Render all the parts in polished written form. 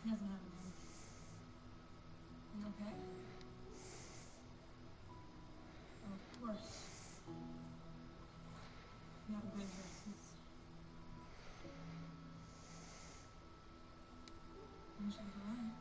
He doesn't have a name. You okay? Oh, of course. You haven't been here since... When she was alive.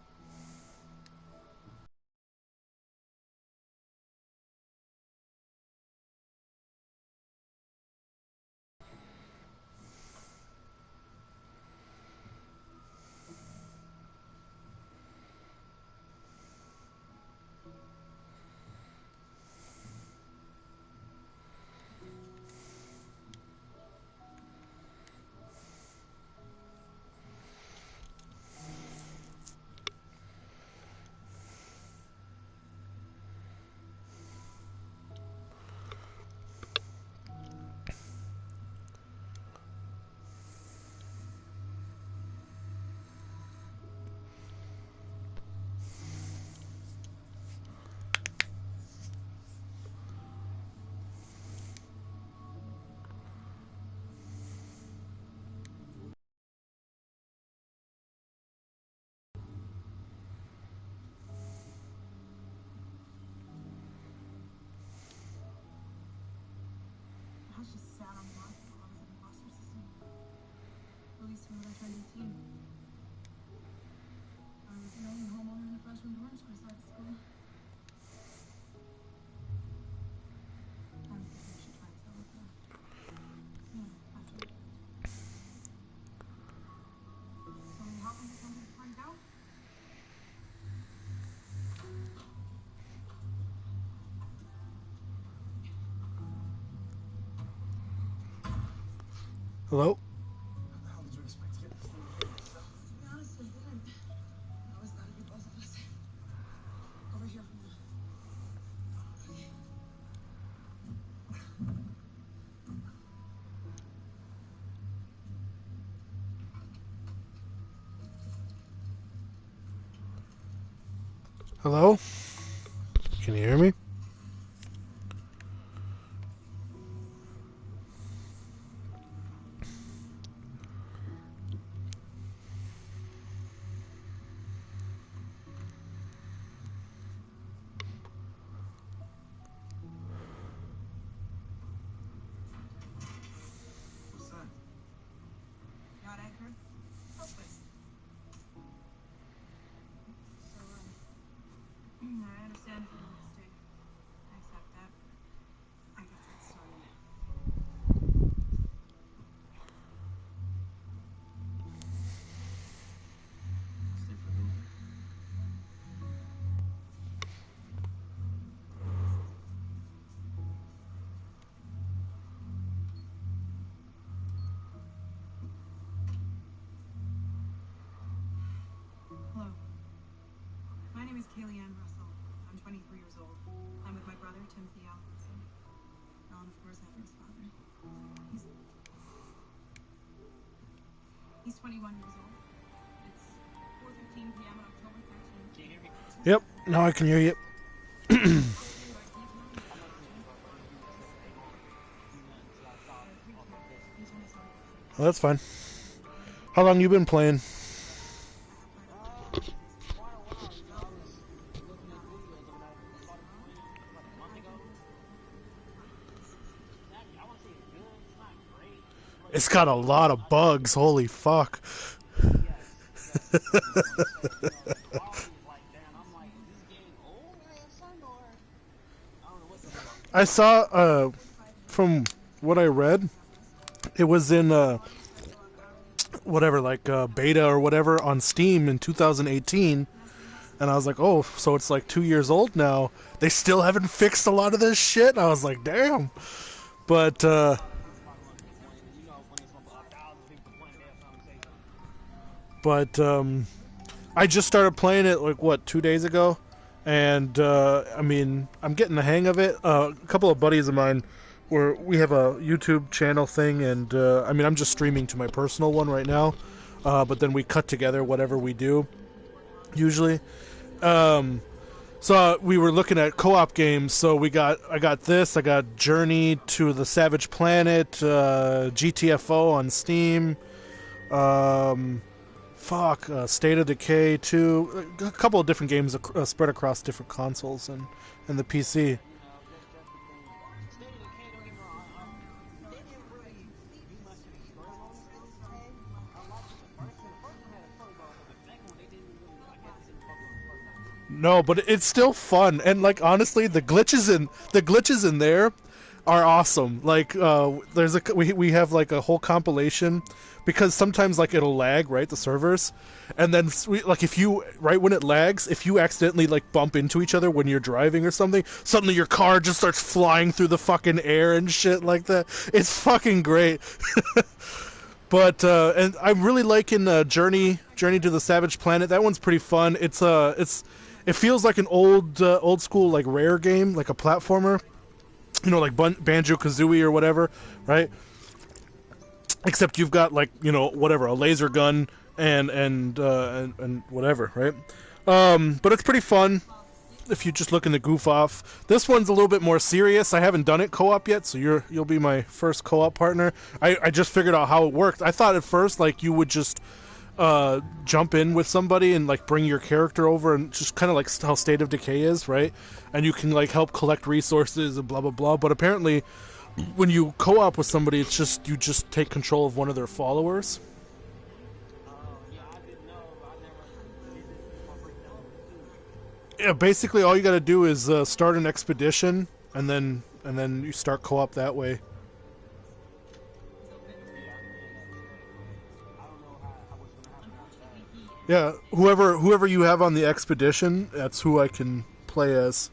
I was just sat on the hospital. I was in the foster system. Released when I turned 18. I was the only homeowner in the freshman dorm, so I started school. I'm thinking I should try and sell it though. Yeah, after that. So we hop into something to find out? Hello? How did you expect to get this thing to yourself? To be honest, I didn't. I was glad to be both of us. Over here from now. Okay. Hello? Can you hear me? What's that? Got anchored? Hopeless. So, I understand if you made a mistake. I accept that. I guess that started. Stay for a little bit. Hello. My name is Kaylee Ann Russell. I'm 23 years old. I'm with my brother, Timothy Allinson. Alan, of course, after his father. He's 21 years old. It's 4:15 p.m. on October 13th. Can you hear me? Yep, now I can hear you. Well, that's fine. How long you been playing? It's got a lot of bugs. Holy fuck. I saw, from what I read, it was in, whatever, like, beta or whatever on Steam in 2018. And I was like, oh, so it's like 2 years old now. They still haven't fixed a lot of this shit. And I was like, damn. But, I just started playing it, like, what, 2 days ago? And, I mean, I'm getting the hang of it. A couple of buddies of mine, we have a YouTube channel thing, and, I mean, I'm just streaming to my personal one right now. But then we cut together whatever we do, usually. So we were looking at co-op games. So I got this. I got Journey to the Savage Planet, GTFO on Steam. fuck, State of Decay 2, a couple of different games spread across different consoles and the PC. No, but it's still fun, and like honestly, the glitches in there are awesome. Like, we have like a whole compilation because sometimes like it'll lag, right, the servers, and then like if you right when it lags, if you accidentally like bump into each other when you're driving or something, suddenly your car just starts flying through the fucking air and shit like that. It's fucking great. But and I'm really liking Journey to the Savage Planet. That one's pretty fun. It feels like an old school like Rare game, like a platformer, like Banjo-Kazooie or whatever, right? Except you've got like whatever, a laser gun and whatever, right? But it's pretty fun if you're just looking to goof off. This one's a little bit more serious. I haven't done it co-op yet, so you'll be my first co-op partner. I just figured out how it worked. I thought at first like you would just jump in with somebody and like bring your character over and just kind of like how State of Decay is, right? And you can like help collect resources and blah blah blah. But apparently, when you co-op with somebody, it's just you just take control of one of their followers. Yeah, basically all you got to do is start an expedition and then you start co-op that way. Yeah, whoever you have on the expedition, that's who I can play as.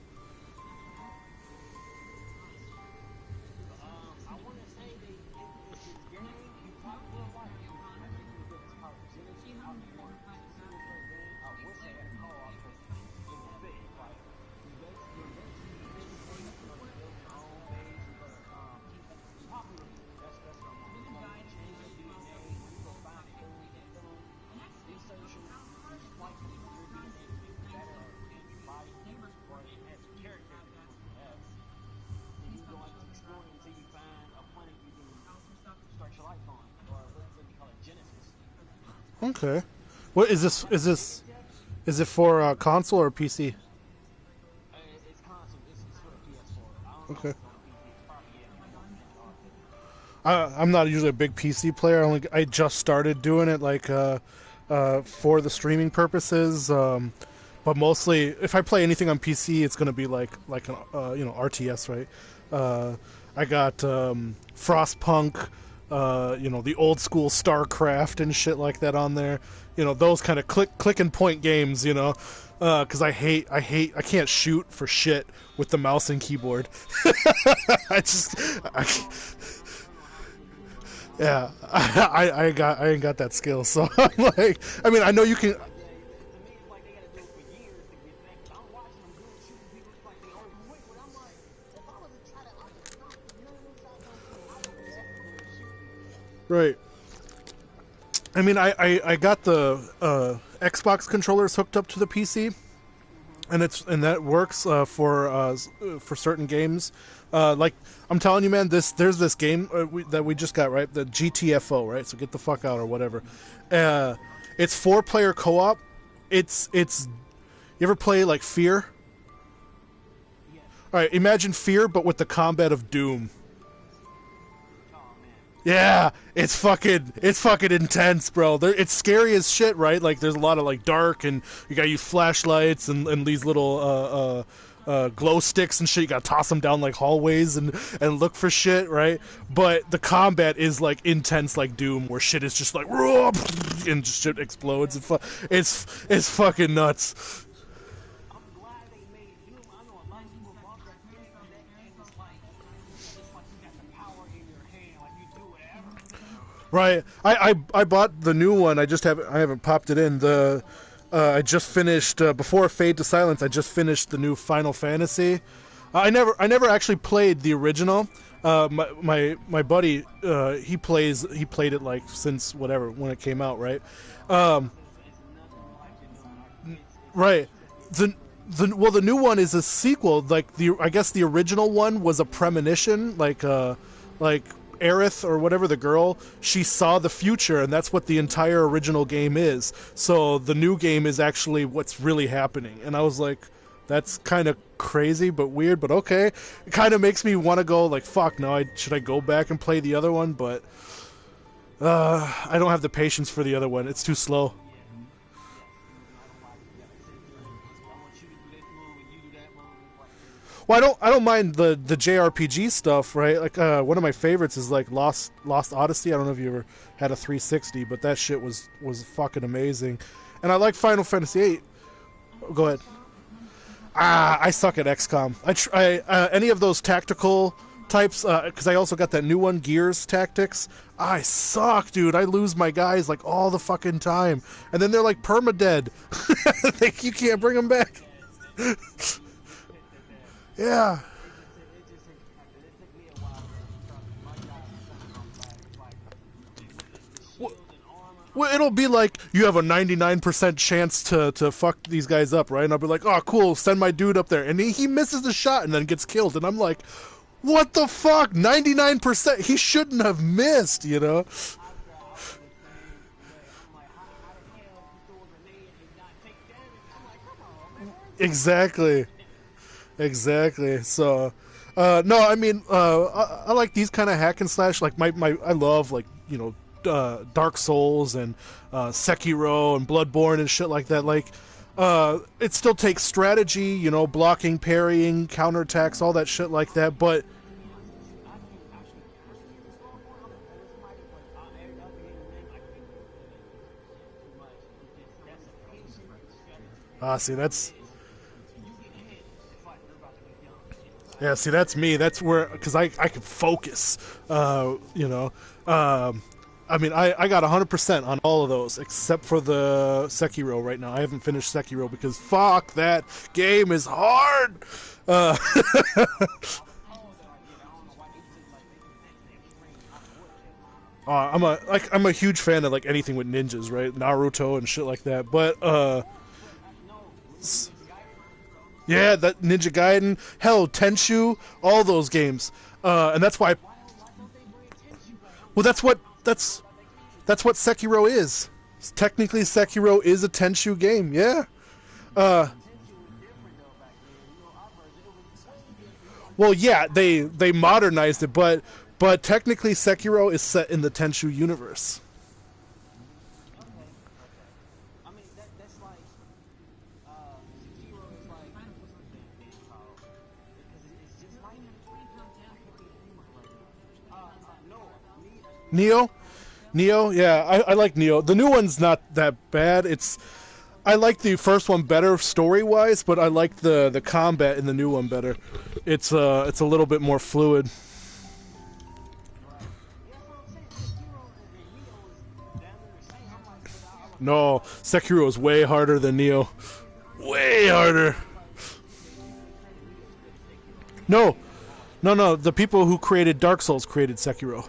Okay. What is this? Is it for console or PC? Okay. I'm not usually a big PC player. I just started doing it like for the streaming purposes. But mostly, if I play anything on PC, it's gonna be like an RTS, right? I got Frostpunk. The old school StarCraft and shit like that on there. Those kind of click and point games. Because I can't shoot for shit with the mouse and keyboard. I ain't got that skill. So I'm like, I know you can. Right. I got the Xbox controllers hooked up to the PC, and that works for certain games. Like I'm telling you, man, there's this game that we just got, right, the GTFO, right? So get the fuck out or whatever. It's 4-player co-op. It's you ever play like Fear? All right, imagine Fear but with the combat of Doom. Yeah, it's fucking intense, bro. It's scary as shit, right? Like, there's a lot of like dark, and you gotta use flashlights and these little glow sticks and shit. You gotta toss them down like hallways and look for shit, right? But the combat is like intense, like Doom, where shit is just like and shit explodes. And it's fucking nuts. Right, I bought the new one. I haven't popped it in. I just finished before Fade to Silence. I just finished the new Final Fantasy. I never actually played the original. My buddy he played it like since whatever when it came out, right? Right. The new one is a sequel. Like I guess the original one was a premonition, like Aerith or whatever, the girl, she saw the future, and that's what the entire original game is. So the new game is actually what's really happening. And I was like, that's kind of crazy but weird, but okay. It kind of makes me want to go like, fuck, no, should I go back and play the other one? But I don't have the patience for the other one. It's too slow. Well, I don't mind the JRPG stuff, right? Like one of my favorites is like Lost Odyssey. I don't know if you ever had a 360, but that shit was fucking amazing. And I like Final Fantasy VIII. Go ahead. I suck at XCOM. Any of those tactical types, because I also got that new one, Gears Tactics. I suck, dude. I lose my guys like all the fucking time, and then they're like permadead. Like, you can't bring them back. Yeah. Well, it'll be like you have a 99% chance to fuck these guys up, right? And I'll be like, oh, cool, send my dude up there. And he misses the shot and then gets killed. And I'm like, what the fuck? 99%? He shouldn't have missed, you know? Exactly. So, no, I mean, I like these kind of hack and slash. Like I love, like, you know, Dark Souls and Sekiro and Bloodborne and shit like that. Like, it still takes strategy, you know, blocking, parrying, counterattacks, all that shit like that. But see, that's. Yeah, see, that's me. That's where, because I could focus, you know. I mean, I got 100% on all of those, except for the Sekiro right now. I haven't finished Sekiro because, fuck, that game is hard! I'm a huge fan of, like, anything with ninjas, right? Naruto and shit like that. But, yeah, that Ninja Gaiden, hell, Tenchu, all those games, and that's why. Well, that's what Sekiro is. Technically, Sekiro is a Tenchu game. Yeah. Well, yeah, they modernized it, but technically, Sekiro is set in the Tenchu universe. Neo, yeah, I like Neo. The new one's not that bad. I like the first one better story wise, but I like the combat in the new one better. It's a little bit more fluid. No, Sekiro is way harder than Neo. Way harder. No. The people who created Dark Souls created Sekiro.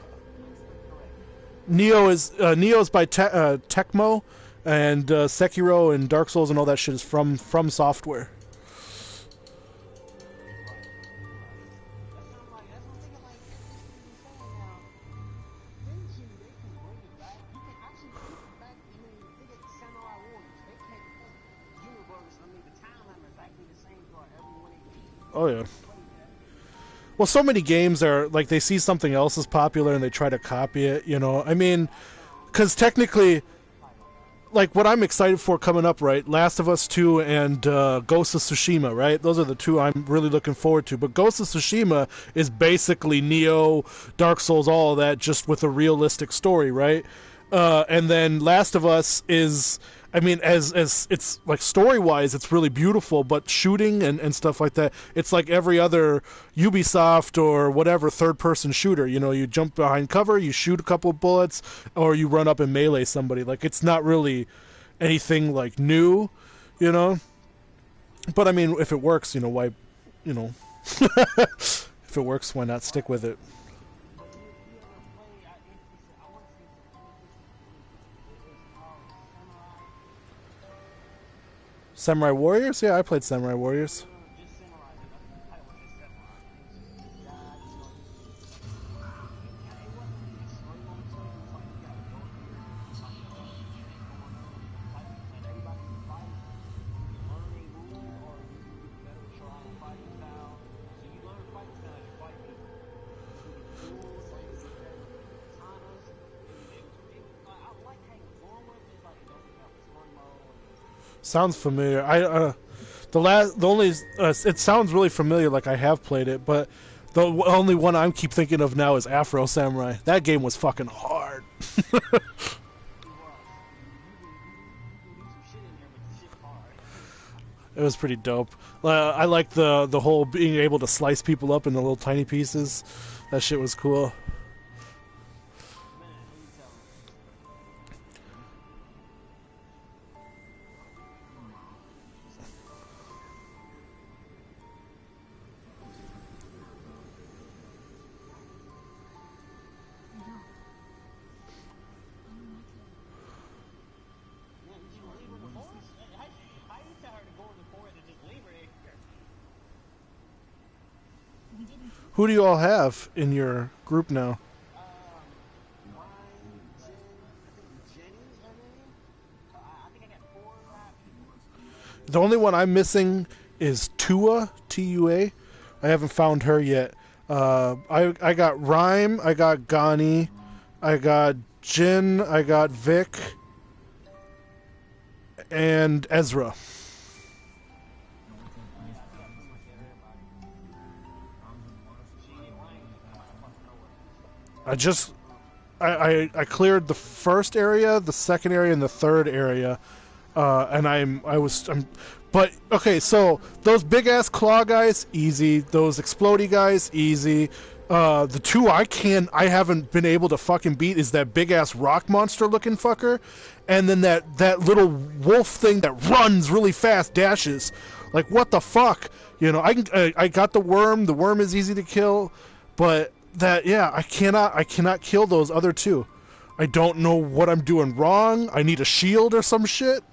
Neo's by Tecmo, and Sekiro and Dark Souls and all that shit is from Software. Oh yeah. Well, so many games are like they see something else is popular and they try to copy it, you know. I mean, because technically, like what I'm excited for coming up, right? Last of Us 2 and Ghost of Tsushima, right? Those are the two I'm really looking forward to. But Ghost of Tsushima is basically Neo, Dark Souls, all of that, just with a realistic story, right? And then Last of Us is, I mean, as it's like story-wise, it's really beautiful, but shooting and stuff like that, it's like every other Ubisoft or whatever third-person shooter. You know, you jump behind cover, you shoot a couple of bullets, or you run up and melee somebody. Like, it's not really anything, like, new, you know? But, I mean, if it works, you know, why, you know, if it works, why not stick with it? Samurai Warriors? Yeah, I played Samurai Warriors. Sounds familiar. The only it sounds really familiar, like I have played it, but the only one I keep thinking of now is Afro Samurai. That game was fucking hard. It was pretty dope. I like the whole being able to slice people up into little tiny pieces. That shit was cool. Who do you all have in your group now? The only one I'm missing is Tua, Tua. I haven't found her yet. I got Rhyme, I got Gani, I got Jin, I got Vic, and Ezra. I cleared the first area, the second area, and the third area, and but okay. So those big ass claw guys, easy. Those explodey guys, easy. The two I haven't been able to fucking beat is that big ass rock monster looking fucker, and then that little wolf thing that runs really fast, dashes. Like what the fuck? You know, I got the worm. The worm is easy to kill, but I cannot kill those other two. I don't know what I'm doing wrong. I need a shield or some shit.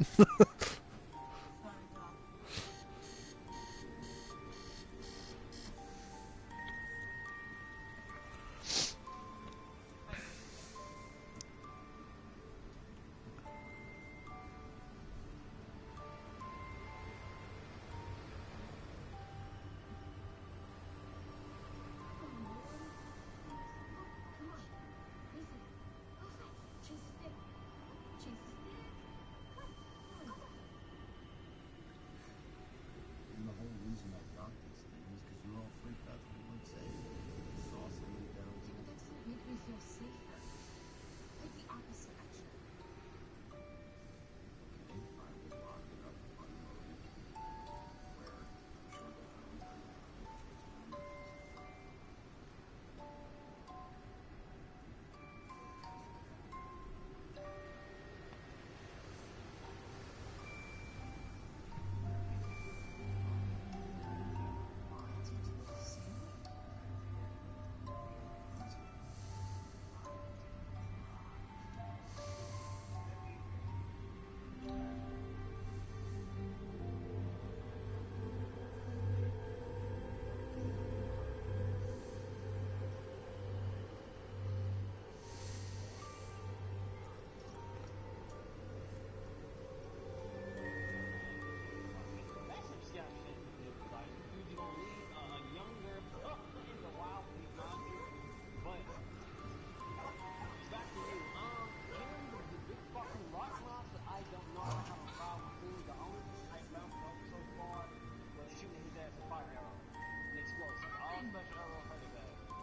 And the whole reason I got this thing is because you're all freaked out that we weren't safe. It's awesome and down to That doesn't make me feel safer. Like the opposite, actually. okay. I was locked it up, unloaded, where I'm sure they found her.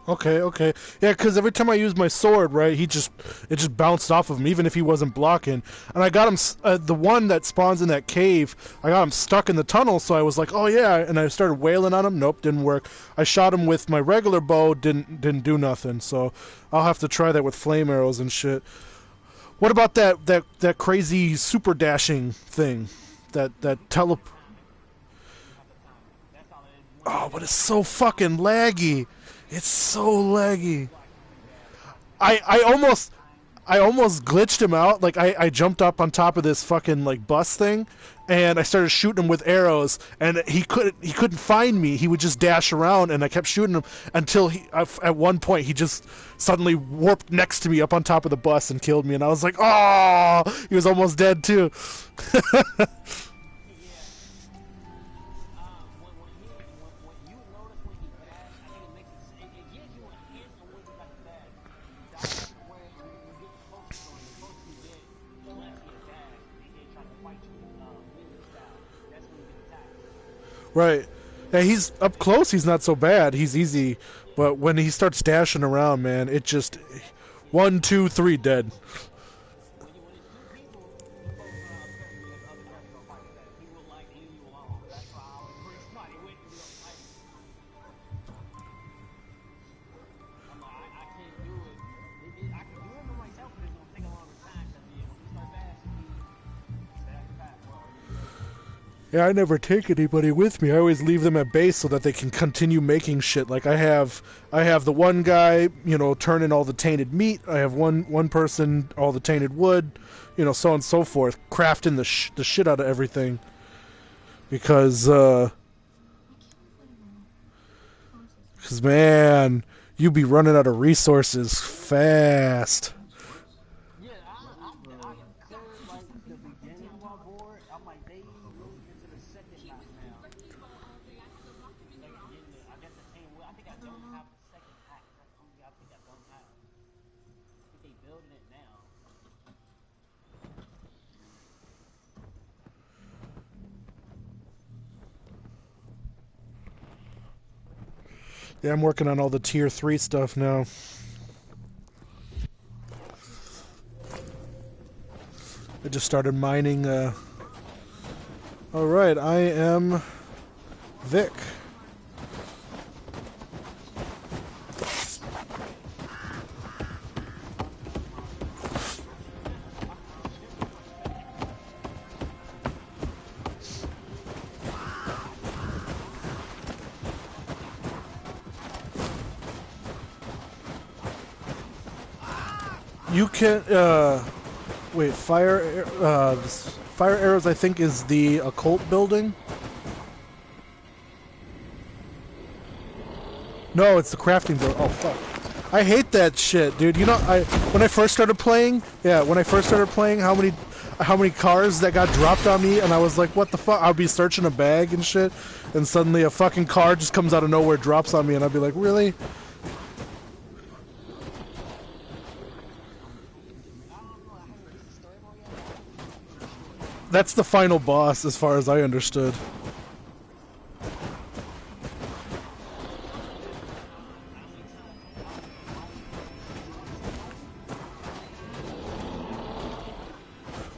Okay. Yeah, because every time I used my sword, right, it just bounced off of him, even if he wasn't blocking. And I got him, the one that spawns in that cave, I got him stuck in the tunnel, so I was like, oh yeah, and I started wailing on him. Nope, didn't work. I shot him with my regular bow, didn't do nothing. So I'll have to try that with flame arrows and shit. What about that crazy super dashing thing? That tele... Oh, but it's so fucking laggy. It's so laggy. I almost glitched him out. Like I jumped up on top of this fucking like bus thing, and I started shooting him with arrows, and he couldn't find me. He would just dash around, and I kept shooting him until at one point he just suddenly warped next to me up on top of the bus and killed me. And I was like, oh, he was almost dead too. Right. Yeah, he's up close. He's not so bad. He's easy, but when he starts dashing around, man, it just 1, 2, 3 dead. When it's two people, you both know how effective this other character gonna fight with that. He will like leave you alone. That's why I was pretty smart. He went to be on fight. I'm like, I can't do it. I can do it by myself, but it's gonna take a longer time because when you start dashing, you back to back. Well, Yeah, I never take anybody with me. I always leave them at base so that they can continue making shit. Like I have the one guy, turning all the tainted meat. I have one person all the tainted wood, so on and so forth, crafting the shit out of everything. Because man, you be running out of resources fast. yeah, I cleared like the beginning of my board. I'm like, they moved into the second map now. Like getting I got the same way. I think I don't have the second hack. That's something I think I don't have. I think they building it now. Yeah, I'm working on all the tier 3 stuff now. I just started mining. Alright, I am Vic. You can, wait, fire arrows I think is the occult building? No, it's the crafting building. Oh, fuck. I hate that shit, dude. When I first started playing, how many cars that got dropped on me, and I was like, what the fuck? I'll be searching a bag and shit, and suddenly a fucking car just comes out of nowhere, drops on me, and I'd be like, really? That's the final boss, as far as I understood.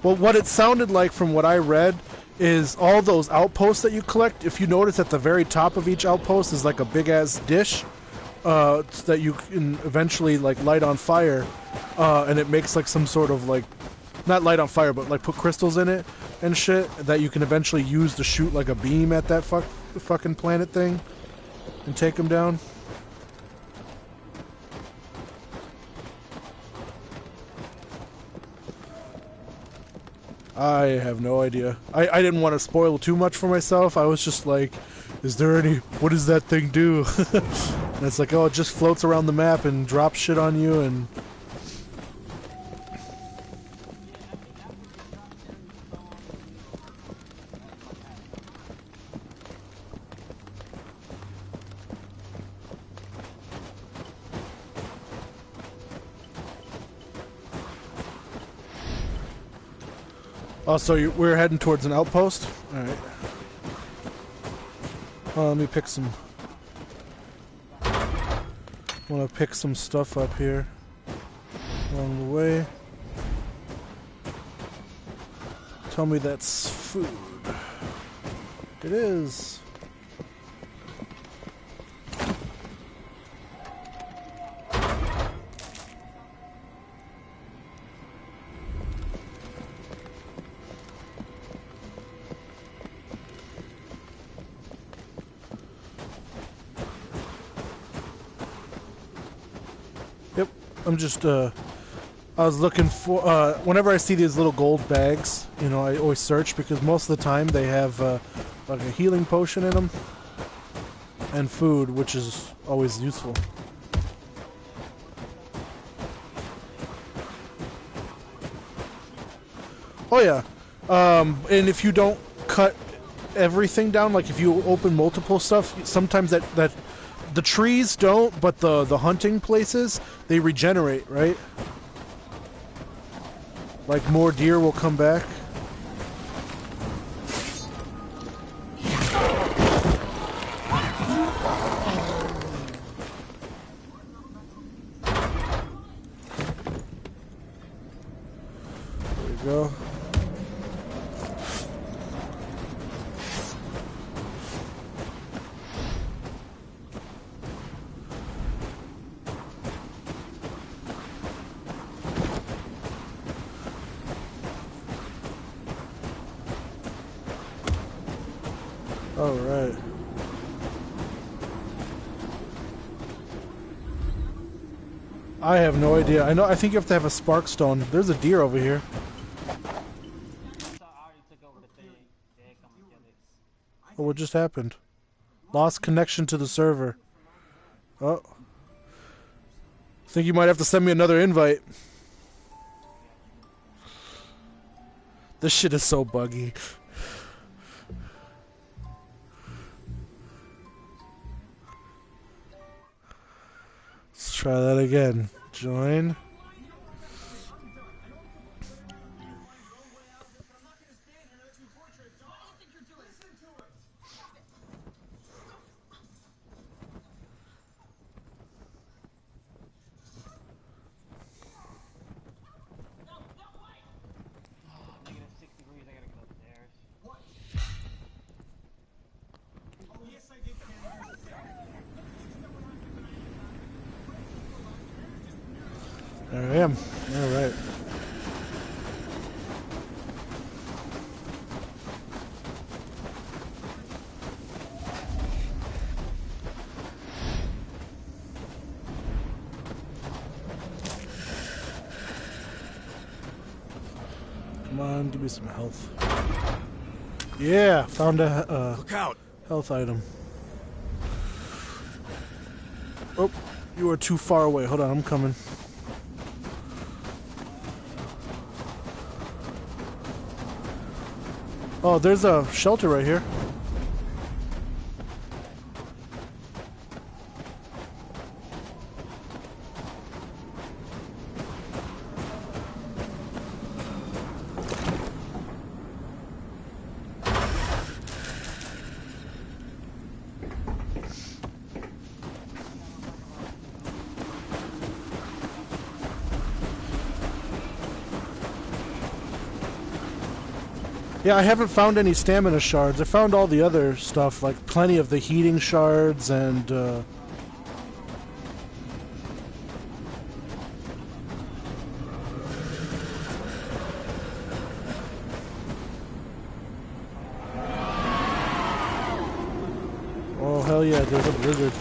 Well, what it sounded like from what I read is all those outposts that you collect, if you notice at the very top of each outpost is like a big-ass dish that you can eventually like light on fire, and it makes like some sort of like, not light on fire, but like put crystals in it and shit that you can eventually use to shoot like a beam at that fucking planet thing and take them down. I have no idea. I didn't want to spoil too much for myself. I was just like, what does that thing do? And it's like, oh, it just floats around the map and drops shit on you and... Oh, so we're heading towards an outpost? Alright. Let me pick some... I want to pick some stuff up here along the way. Tell me that's food. It is. I'm just, I was looking for, whenever I see these little gold bags, I always search because most of the time they have, like a healing potion in them and food, which is always useful. Oh yeah, and if you don't cut everything down, like if you open multiple stuff, sometimes that the trees don't, but the hunting places, they regenerate, right? Like more deer will come back. All right. I have no idea. I think you have to have a spark stone. There's a deer over here. So I already took over the thing. They come and kill it. Oh, what just happened? Lost connection to the server. Oh. Think you might have to send me another invite. This shit is so buggy. Let's try that again. Join. -6 degrees. I gotta go upstairs. There I am. All right. Come on, give me some health. Yeah, found a Look out! health item. Oh, you are too far away. Hold on, I'm coming. Oh, there's a shelter right here. Yeah, I haven't found any stamina shards. I found all the other stuff, like plenty of the heating shards and, oh, hell yeah, there's a blizzard.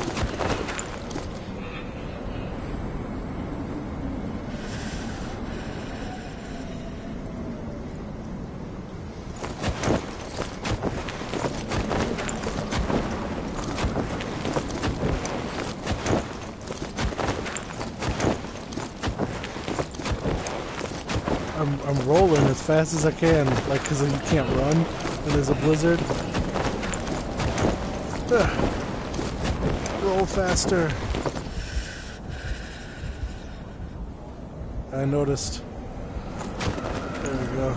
I'm rolling as fast as I can, like, because you can't run when there's a blizzard. Ugh. Roll faster. I noticed. There we go.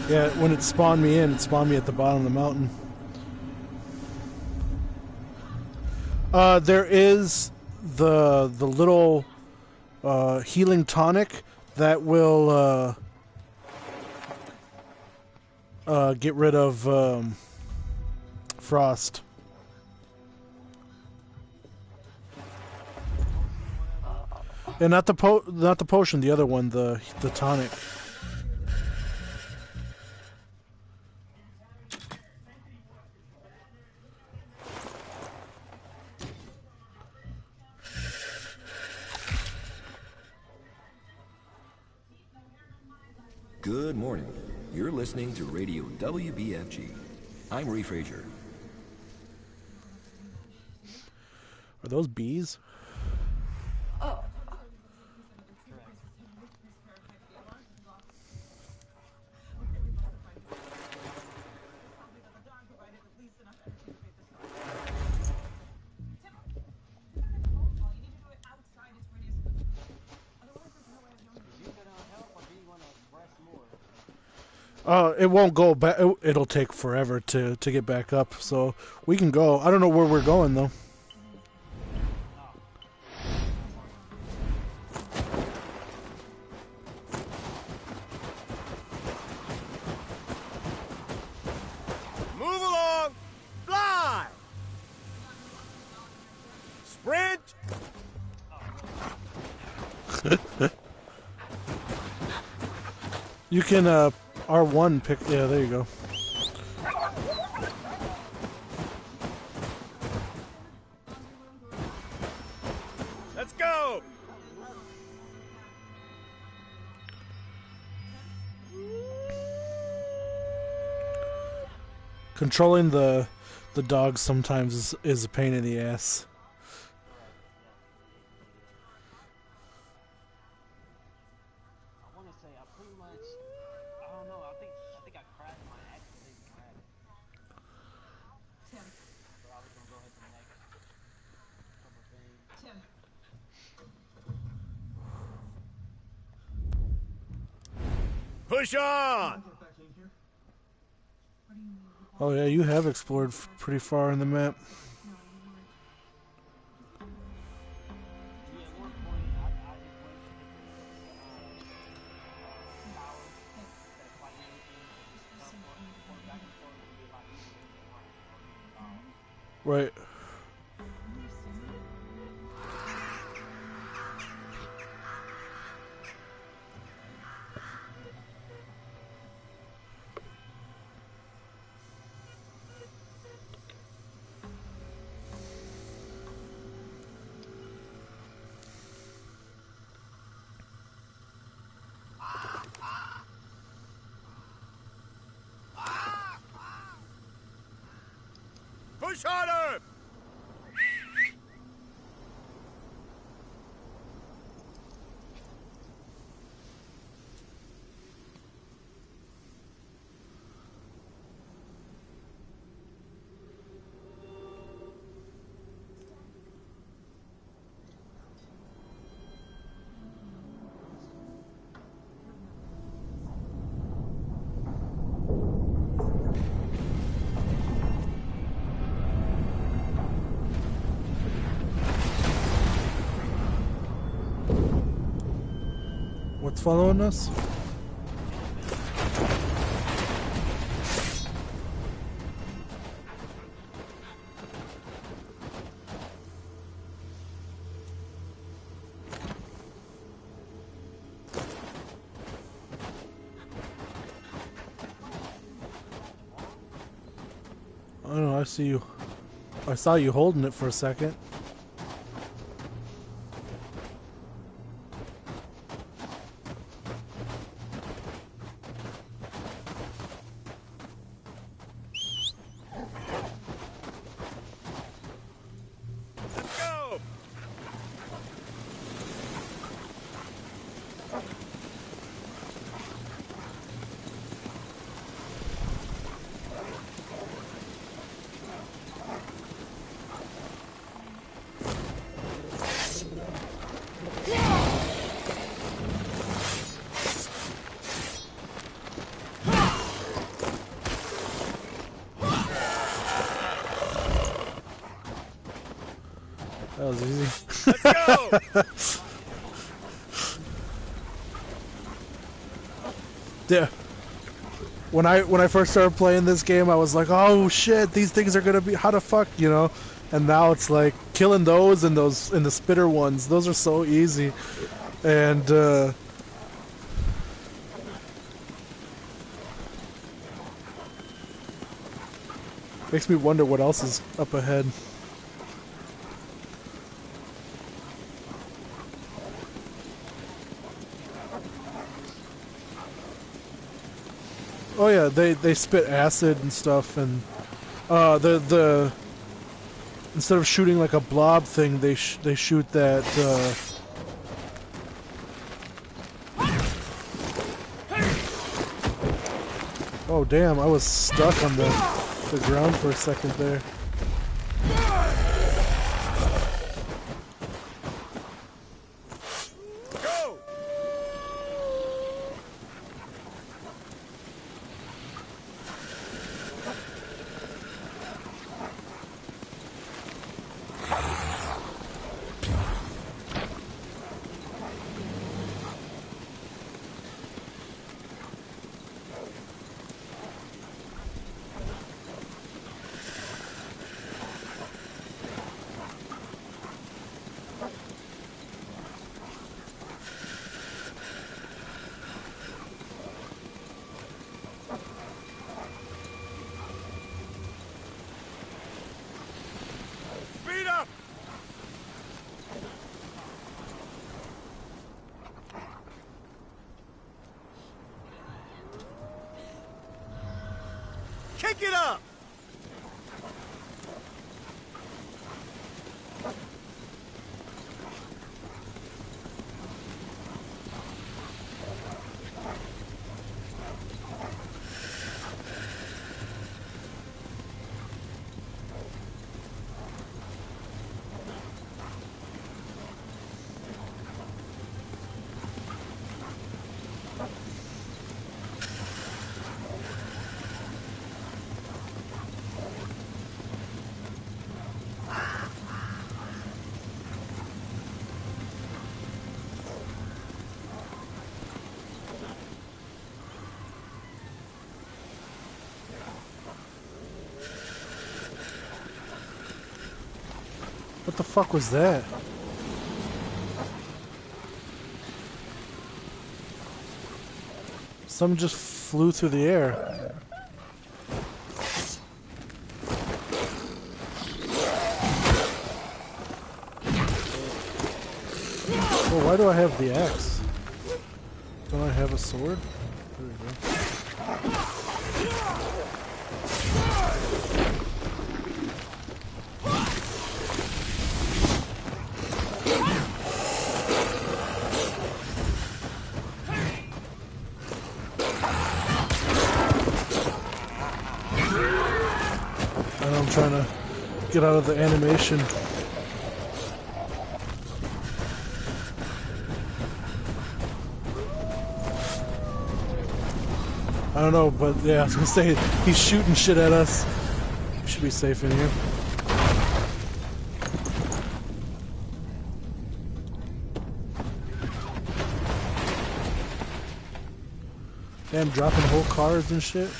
Yeah, when it spawned me in, it spawned me at the bottom of the mountain. There is the little healing tonic that will get rid of frost. And not the potion, the other one, the tonic. Good morning. You're listening to Radio WBFG. I'm Ree Frazier. Are those bees? It won't go back. It'll take forever to get back up. So we can go. I don't know where we're going though. Move along! Fly! You can R1 pick. Yeah, there you go. Let's go! Controlling the dogs sometimes is a pain in the ass. I want to say I pretty much, I don't know. I think I crashed my accident crash. Tim, But I was gonna go ahead to the next couple things. Tim. Push on! Get back in here. What do you mean? Oh yeah, you have explored pretty far in the map. No, you weren't. Yeah, at one point I just went to the tower instead of fighting anything. Going back and forth would be a lot easier than Right. Push harder! What's following us? I don't know, I see you. I saw you holding it for a second. Let's go! That was easy. Let's go! Yeah. When I first started playing this game, I was like, "Oh shit, these things are gonna be how the fuck," you know. And now it's like killing those and the spitter ones. Those are so easy, and makes me wonder what else is up ahead. Oh yeah, they spit acid and stuff, and the instead of shooting like a blob thing, they shoot that. Oh damn! I was stuck on the ground for a second there. Go! Kick it up! What the fuck was that? Some just flew through the air. Oh, why do I have the axe? Don't I have a sword? There we go. I know I'm trying to get out of the animation. I don't know, but yeah, I was gonna say, he's shooting shit at us. We should be safe in here. Damn, dropping whole cars and shit.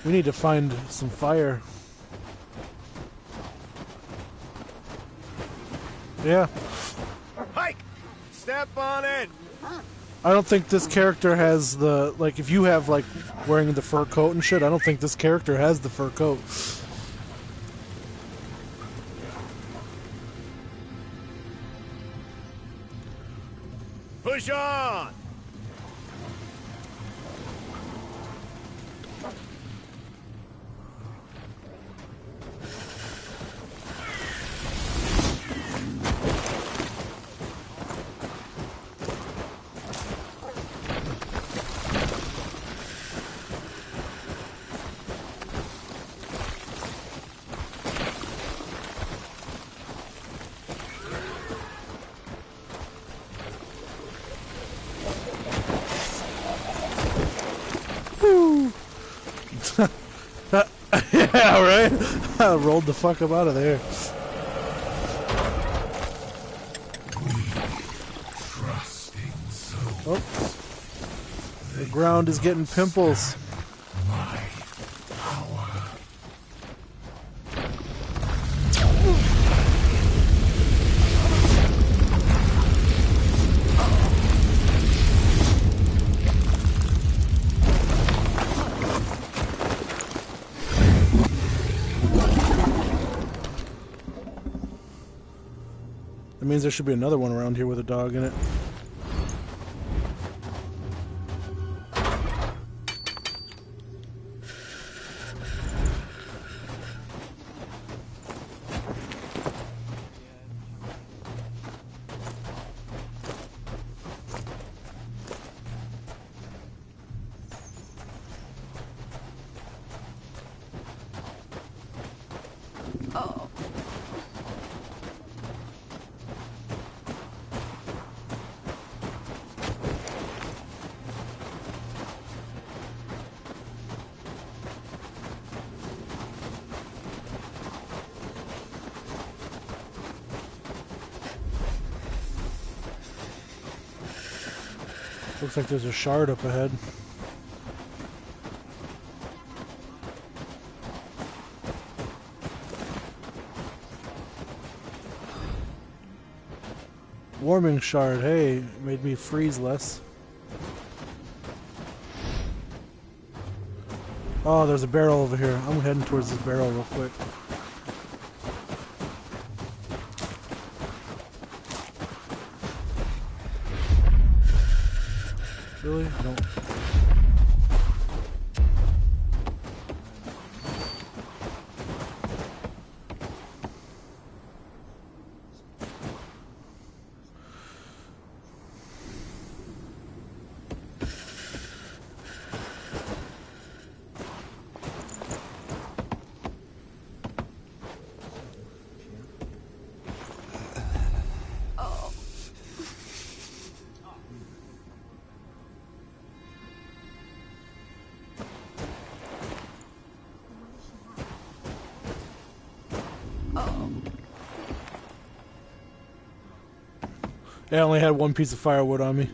We need to find some fire. Yeah. Hike! Step on it! I don't think this character has the, like, if you have, like, wearing the fur coat and shit, I don't think this character has the fur coat. Push on! Yeah, right? I rolled the fuck up out of there. Oh. The ground is getting pimples. That means there should be another one around here with a dog in it. Looks like there's a shard up ahead. Warming shard, hey, it made me freeze less. Oh, there's a barrel over here. I'm heading towards this barrel real quick. Really? I don't. Yeah, I only had one piece of firewood on me.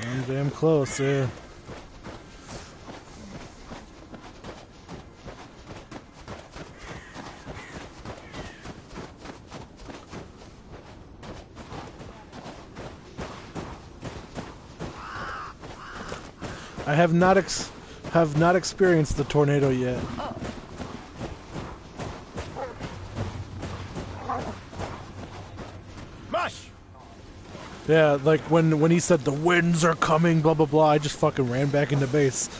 I'm damn close, yeah. I have not experienced the tornado yet. Mush! Yeah, like when he said the winds are coming, blah blah blah, I just fucking ran back into base.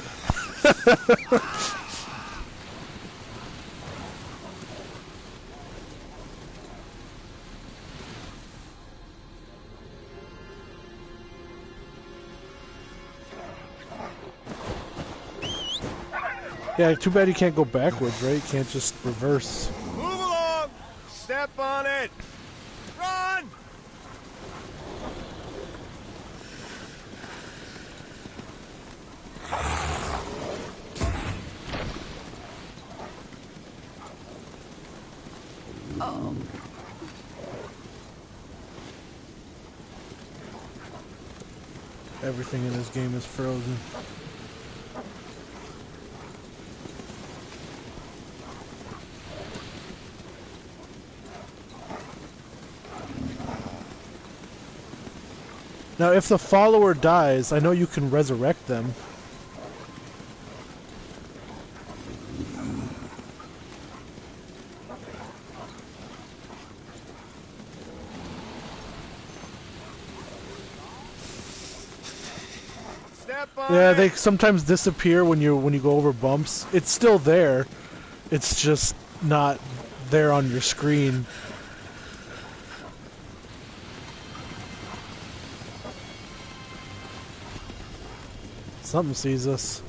Yeah, too bad you can't go backwards, right? You can't just reverse. Move along! Step on it! Run! Everything in this game is frozen. Now, if the follower dies, I know you can resurrect them. Step on Yeah, it! they sometimes disappear when you go over bumps. It's still there. It's just not there on your screen. Something sees us.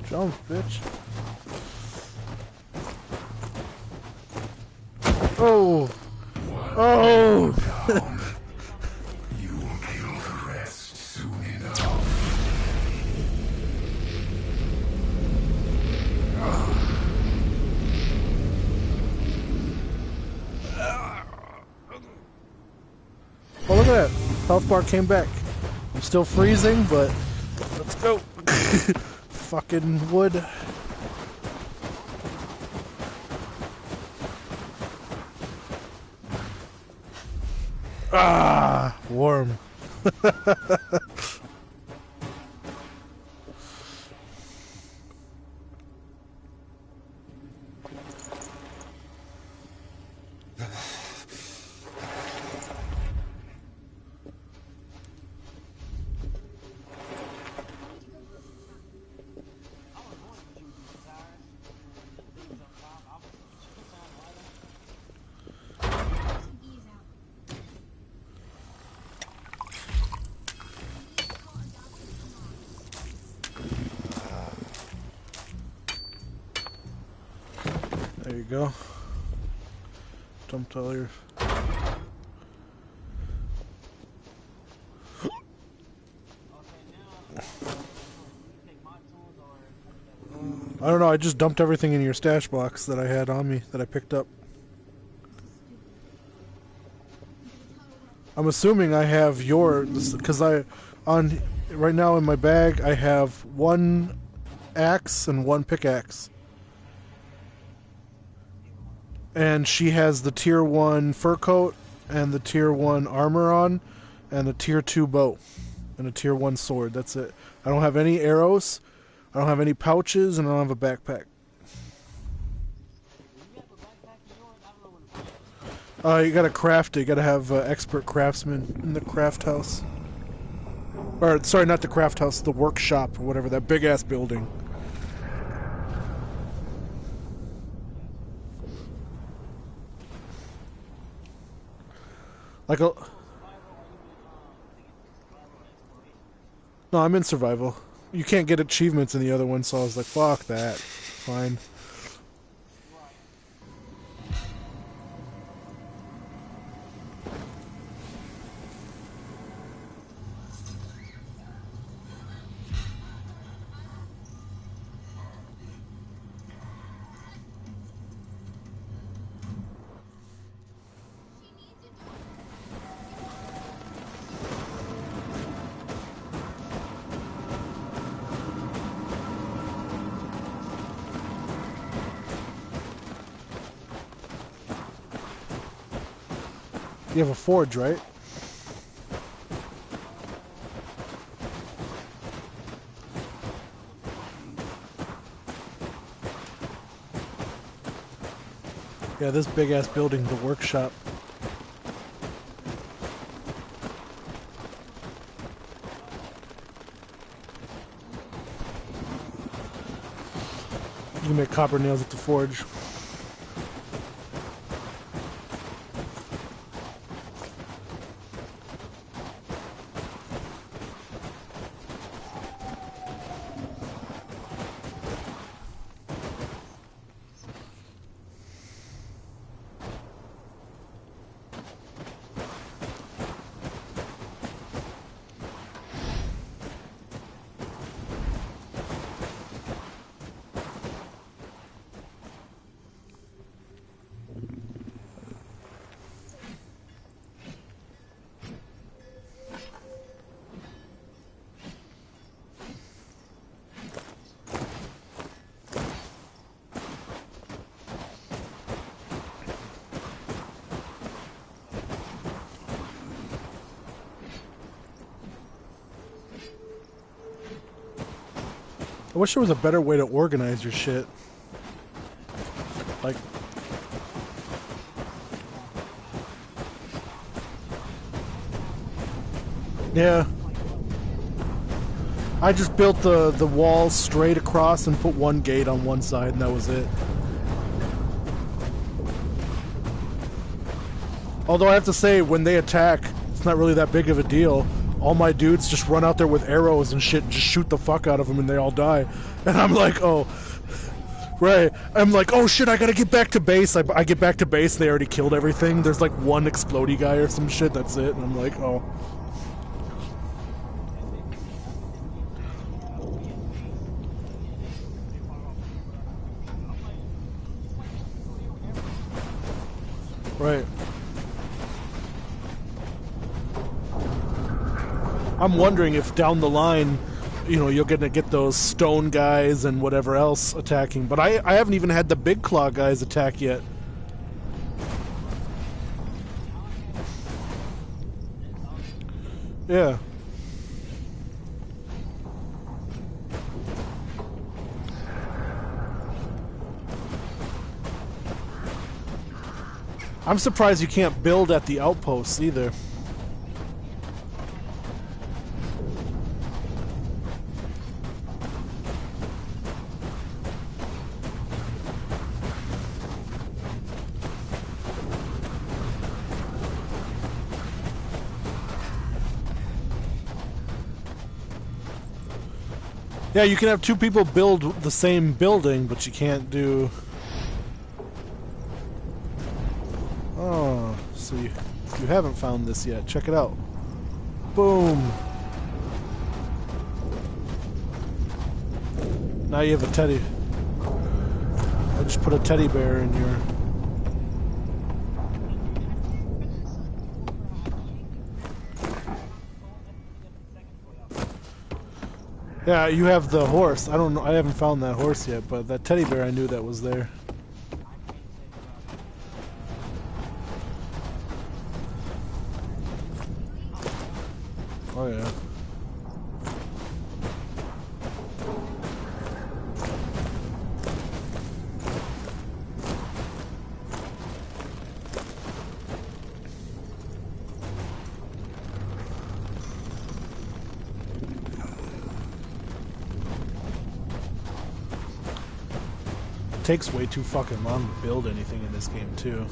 Jump, bitch. Oh! Oh! You will kill the rest soon enough. Oh, look at that. Health bar came back. I'm still freezing, but let's go. Fucking wood. Ah, warm. There you go. Dumped all your... I don't know, I just dumped everything in your stash box that I had on me, that I picked up. I'm assuming I have your... Because right now in my bag, I have one axe and one pickaxe. And she has the tier 1 fur coat and the tier 1 armor on and a tier 2 bow and a tier 1 sword. That's it. I don't have any arrows, I don't have any pouches, and I don't have a backpack. You gotta craft it. You gotta have expert craftsmen in the craft house. Or, sorry, not the craft house, the workshop or whatever, that big ass building. Like a... No, I'm in survival. You can't get achievements in the other one, so I was like, fuck that. Fine. You have a forge, right? Yeah, this big ass building, the workshop. You can make copper nails at the forge. I wish there was a better way to organize your shit. Like... Yeah. I just built the wall straight across and put one gate on one side and that was it. Although I have to say, when they attack, it's not really that big of a deal. All my dudes just run out there with arrows and shit and just shoot the fuck out of them and they all die. And I'm like, oh... Right. I'm like, oh shit, I gotta get back to base. I get back to base, they already killed everything. There's like one explodey guy or some shit, that's it. And I'm like, oh... Right. I'm wondering if down the line, you know, you're gonna get those stone guys and whatever else attacking. But I haven't even had the big claw guys attack yet. Yeah. I'm surprised you can't build at the outposts either. Yeah, you can have two people build the same building, but you can't do... So you haven't found this yet. Check it out. Boom. Now you have a teddy. I just put a teddy bear in your... Yeah, you have the horse. I don't know. I haven't found that horse yet, but that teddy bear, I knew that was there. Oh yeah. It takes way too fucking long to build anything in this game too.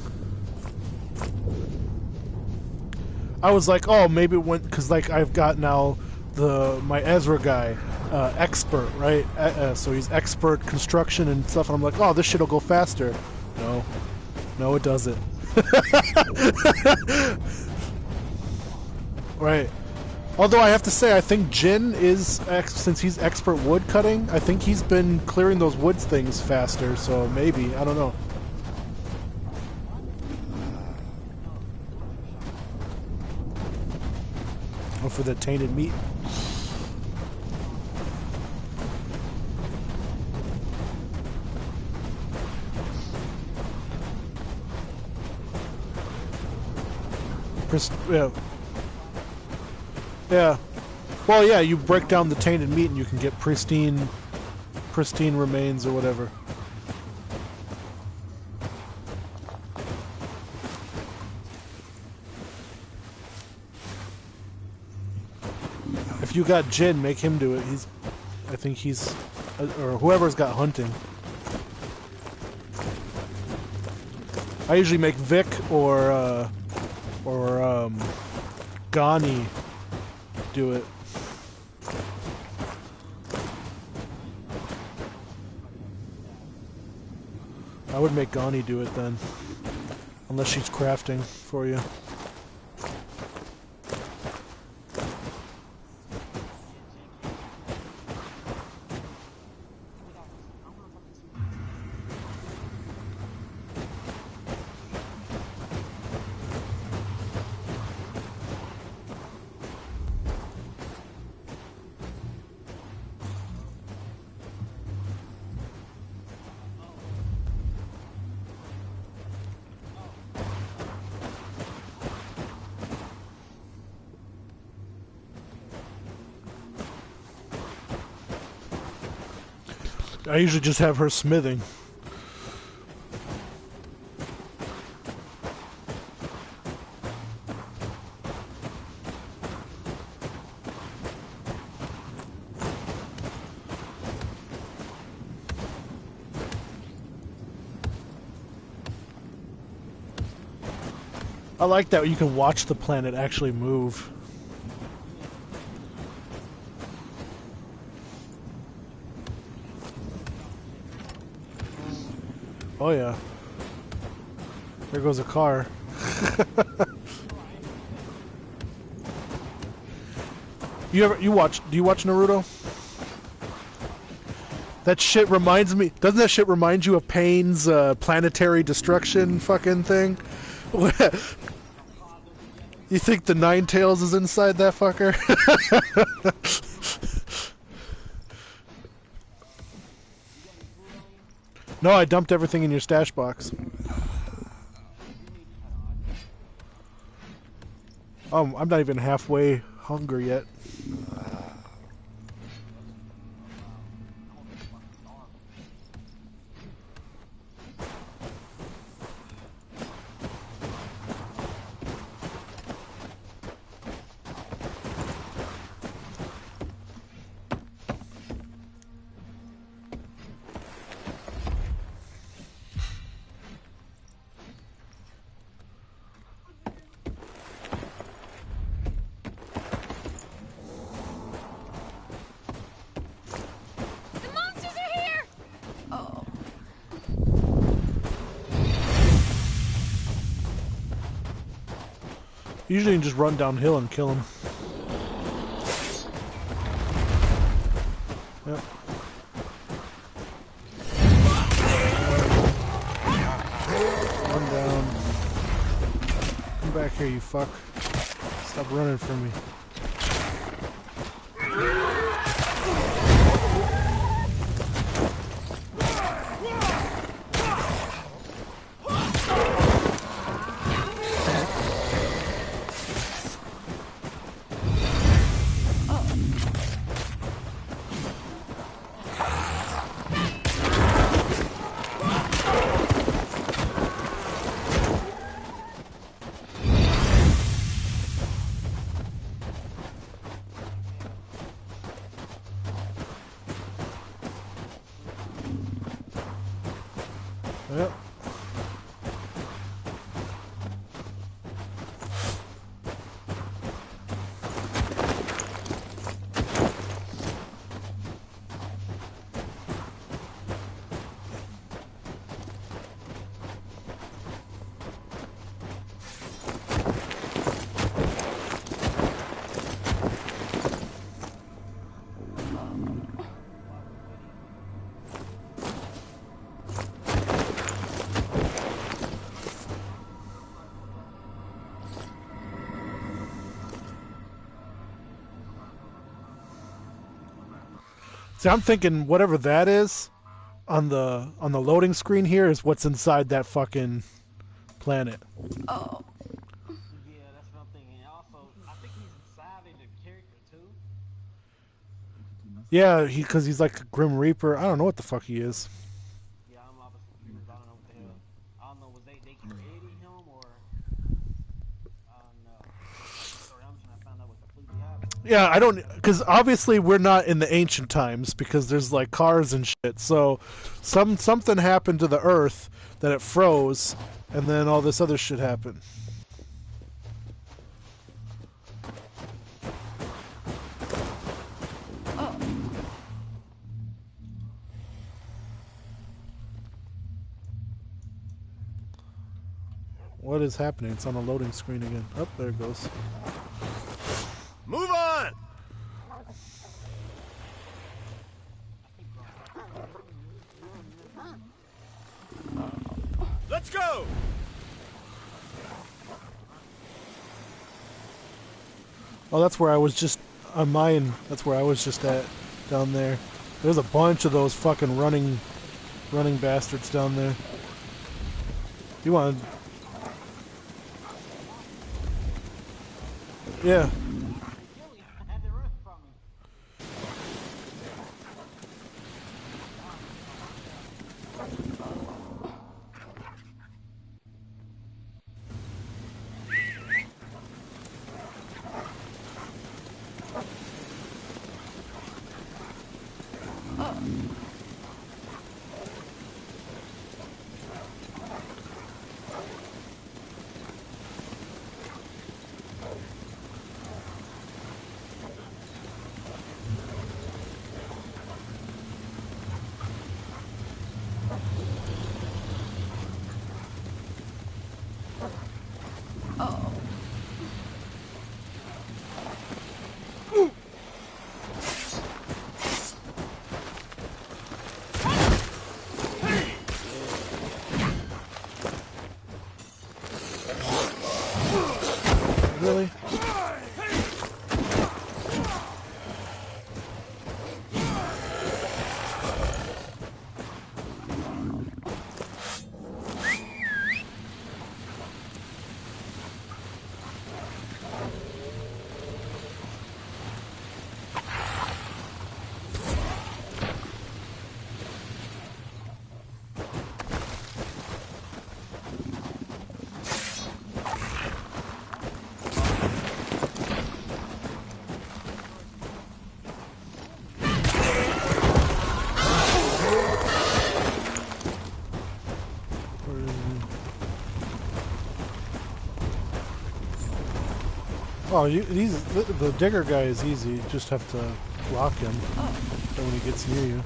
I was like, oh, maybe when, because like I've got now my Ezra guy, expert, right? So he's expert construction and stuff, and I'm like, oh, this shit'll go faster. No, it doesn't. Right. Although I have to say, I think Jin is, since he's expert wood cutting, I think he's been clearing those wood things faster. So maybe, I don't know. Oh, for the tainted meat. Yeah. Yeah. Well, yeah, you break down the tainted meat and you can get pristine remains or whatever. If you got Jin, make him do it. I think he's, or whoever's got hunting. I usually make Vic or Ghani do it. I would make Ghani do it then, unless she's crafting for you. I usually just have her smithing. I like that you can watch the planet actually move. Oh yeah. There goes a car. Do you watch Naruto? That shit reminds me, doesn't that shit remind you of Pain's planetary destruction fucking thing? You think the Nine Tails is inside that fucker? No, I dumped everything in your stash box. I'm not even halfway hungry yet. Usually you can just run downhill and kill him. Yep. One down. Come back here, you fuck. Stop running from me. Yep. See, I'm thinking whatever that is on the loading screen here is what's inside that fucking planet. Yeah, that's what I'm thinking. Also, I think he's inside of the character too. Yeah, because he's like a Grim Reaper. I don't know what the fuck he is. Yeah, I'm obviously confused. I don't know what the hell. I don't know, was they creating him or I don't know. Sorry, I'm trying to find out what completely happened. Yeah, I don't, because obviously we're not in the ancient times because there's like cars and shit. So something happened to the Earth that it froze, and then all this other shit happened. What is happening? It's on the loading screen again. Oh, there it goes. Move on! Let's go! Oh, that's where I was just on mine. That's where I was just at down there. There's a bunch of those fucking running bastards down there. You want? Yeah. Had to run from me. Really? Oh, the digger guy is easy. You just have to block him when he gets near you.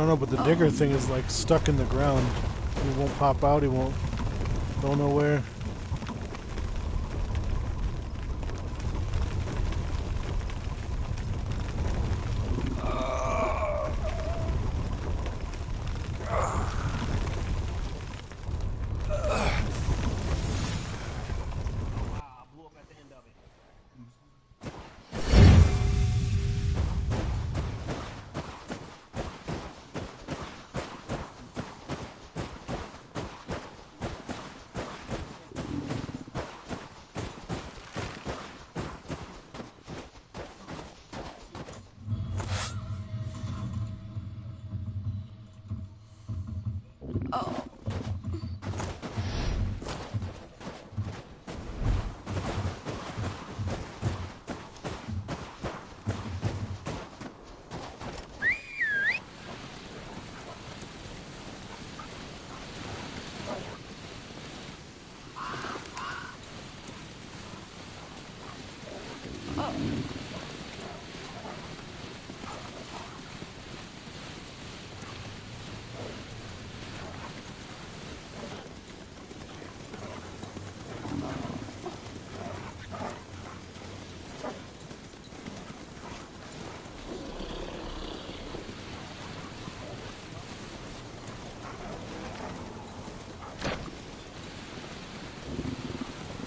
don't know, but the digger thing is like stuck in the ground. He won't pop out. He won't go nowhere. I blew up at the end of it.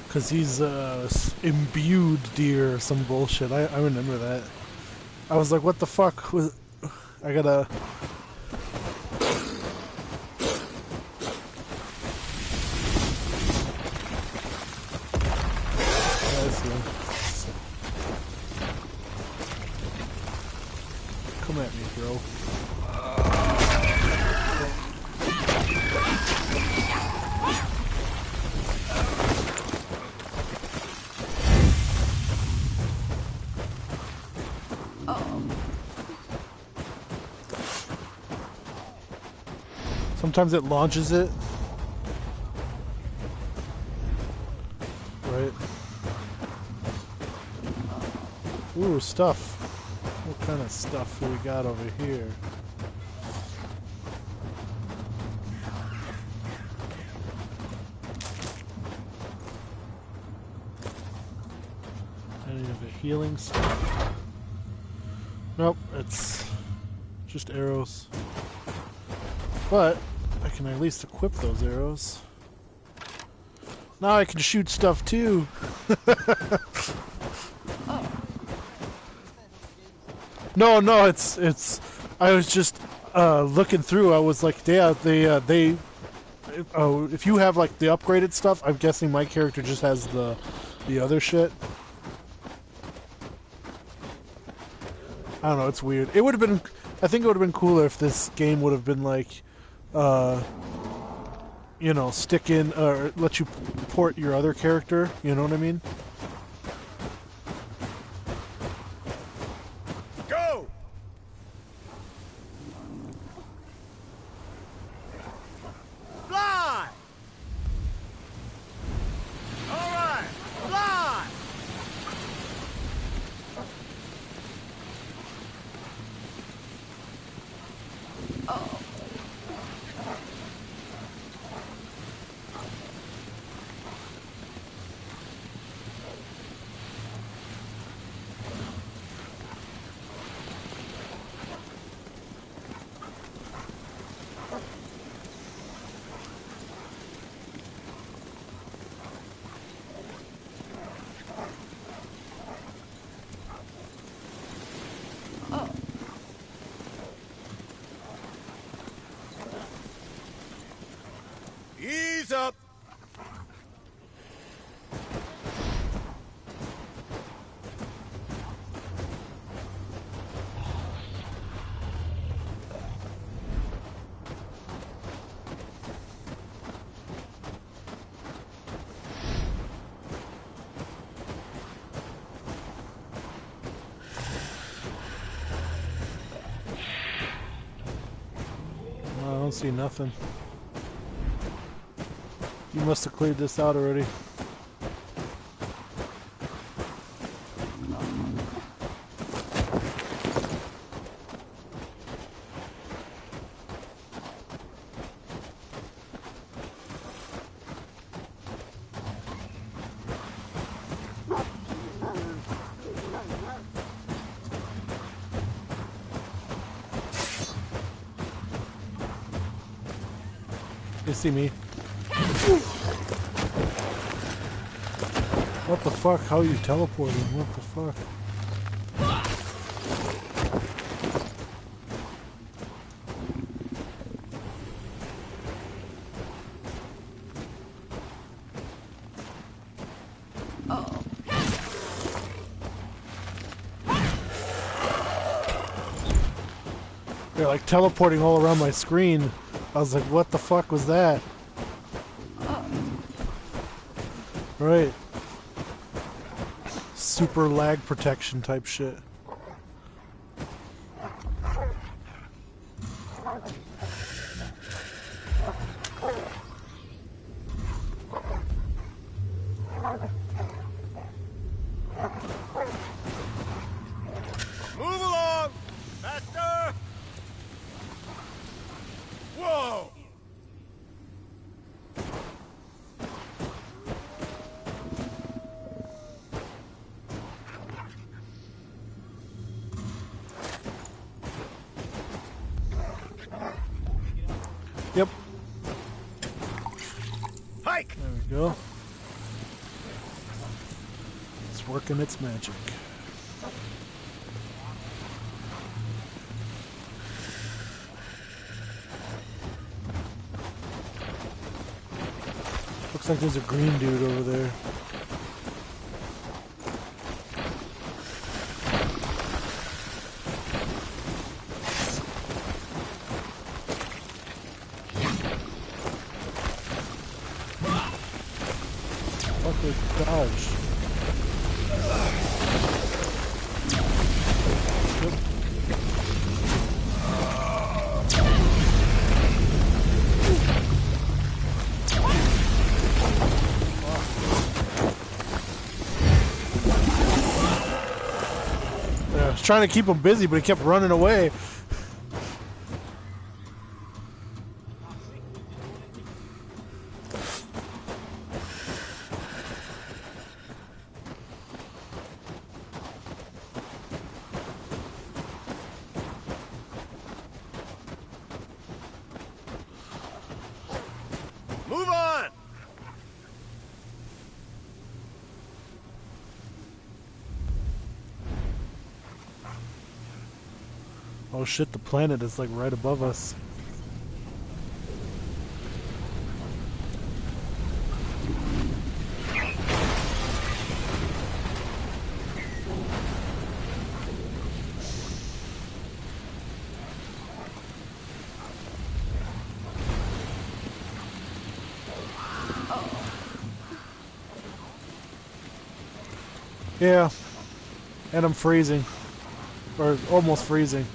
Because he's imbued deer or some bullshit. I remember that. I was like, what the fuck? I gotta... Yeah, I see him. Come at me, bro. Sometimes it launches it. Right. Ooh, stuff. What kind of stuff do we got over here? Any of the healing stuff? Nope, it's just arrows. But I can at least equip those arrows. Now I can shoot stuff too. No, it's. I was just looking through. I was like, yeah, they. Oh, if you have like the upgraded stuff, I'm guessing my character just has the other shit. I don't know. It's weird. It would have been. I think it would have been cooler if this game would have been like. You know, stick in or let you port your other character. You know what I mean? Go! Fly! All right, fly! Ease up. I don't see nothing. You must have cleared this out already. You see me? What the fuck? How are you teleporting? What the fuck? They're like teleporting all around my screen. I was like, what the fuck was that? Right. Super lag protection type shit. Move along! Faster! Whoa! Yep. Hike! There we go. It's working its magic. Looks like there's a green dude over there. Fucker dodge. Yep. Yeah, I was trying to keep him busy, but he kept running away. Move on! Oh shit, the planet is like right above us. Yeah, and I'm freezing, or almost freezing.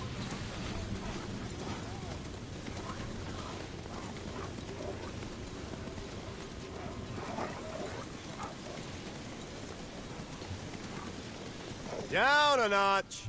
Down a notch!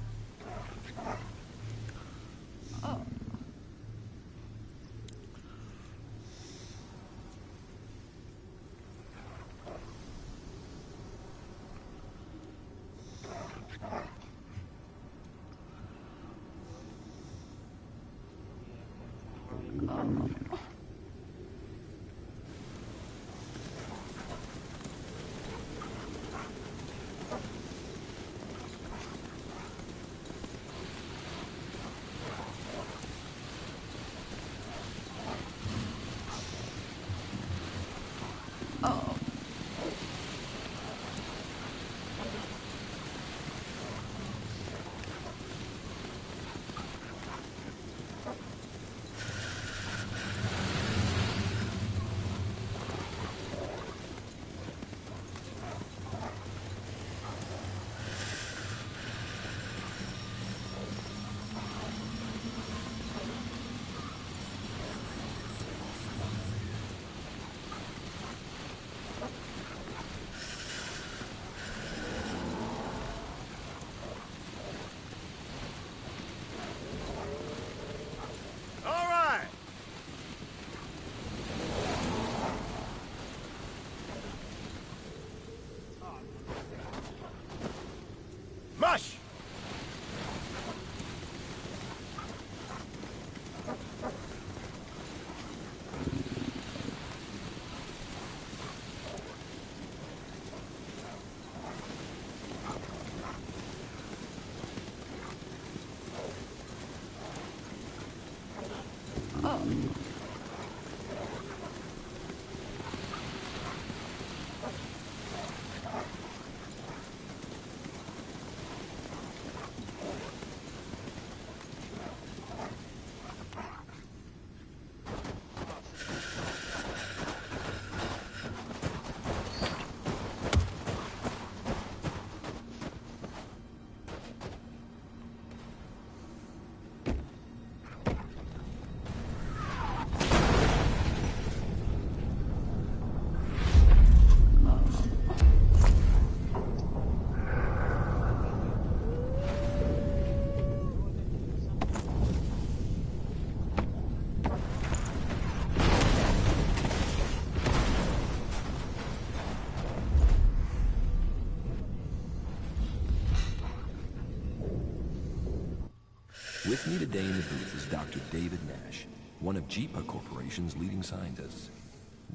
With me today in the booth is Dr. David Nash, one of JIPA Corporation's leading scientists.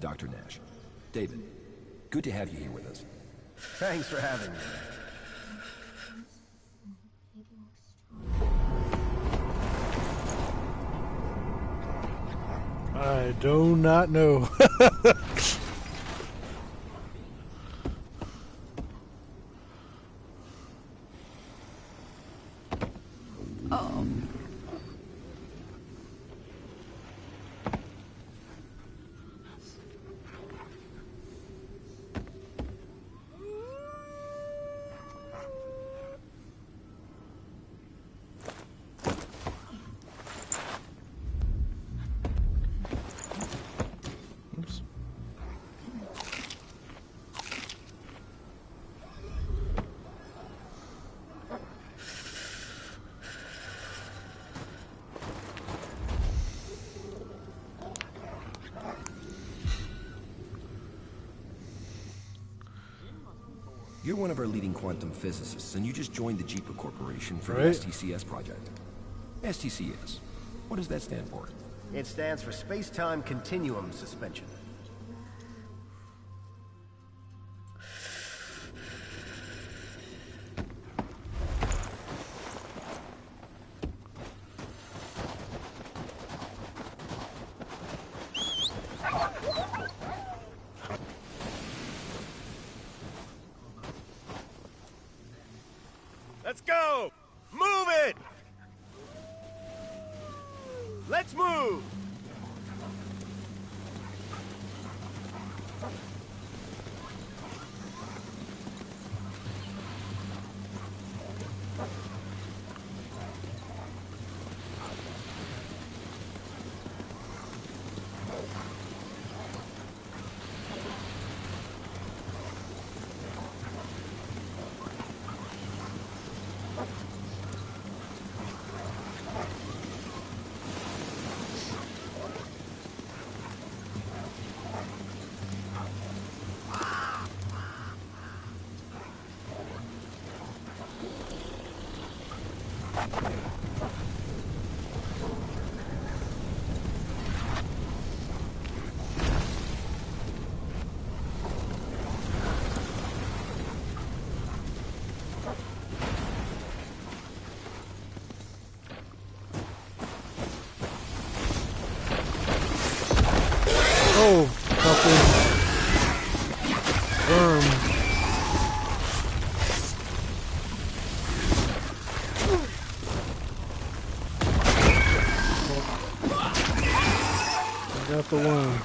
Dr. Nash. David, good to have you here with us. Thanks for having me. I do not know. Oops. You're one of our leading quantum physicists, and you just joined the JIPA Corporation for the Right. STCS project. STCS. What does that stand for? It stands for Space-Time Continuum Suspension. Let's go! Move it! Let's move! Oh, fucking worm. I got the worm.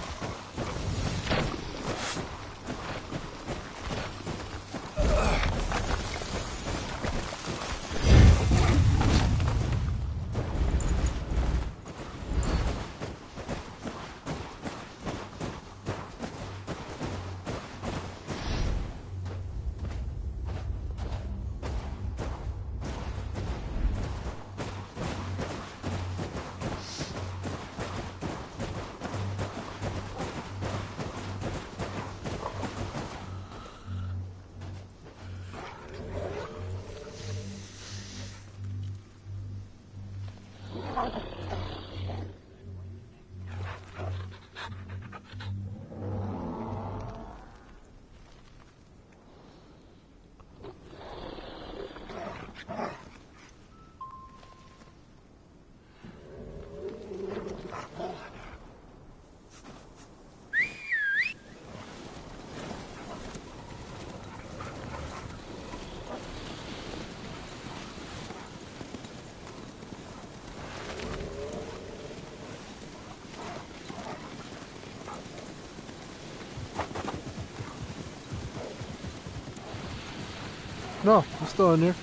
No, I'm still in there.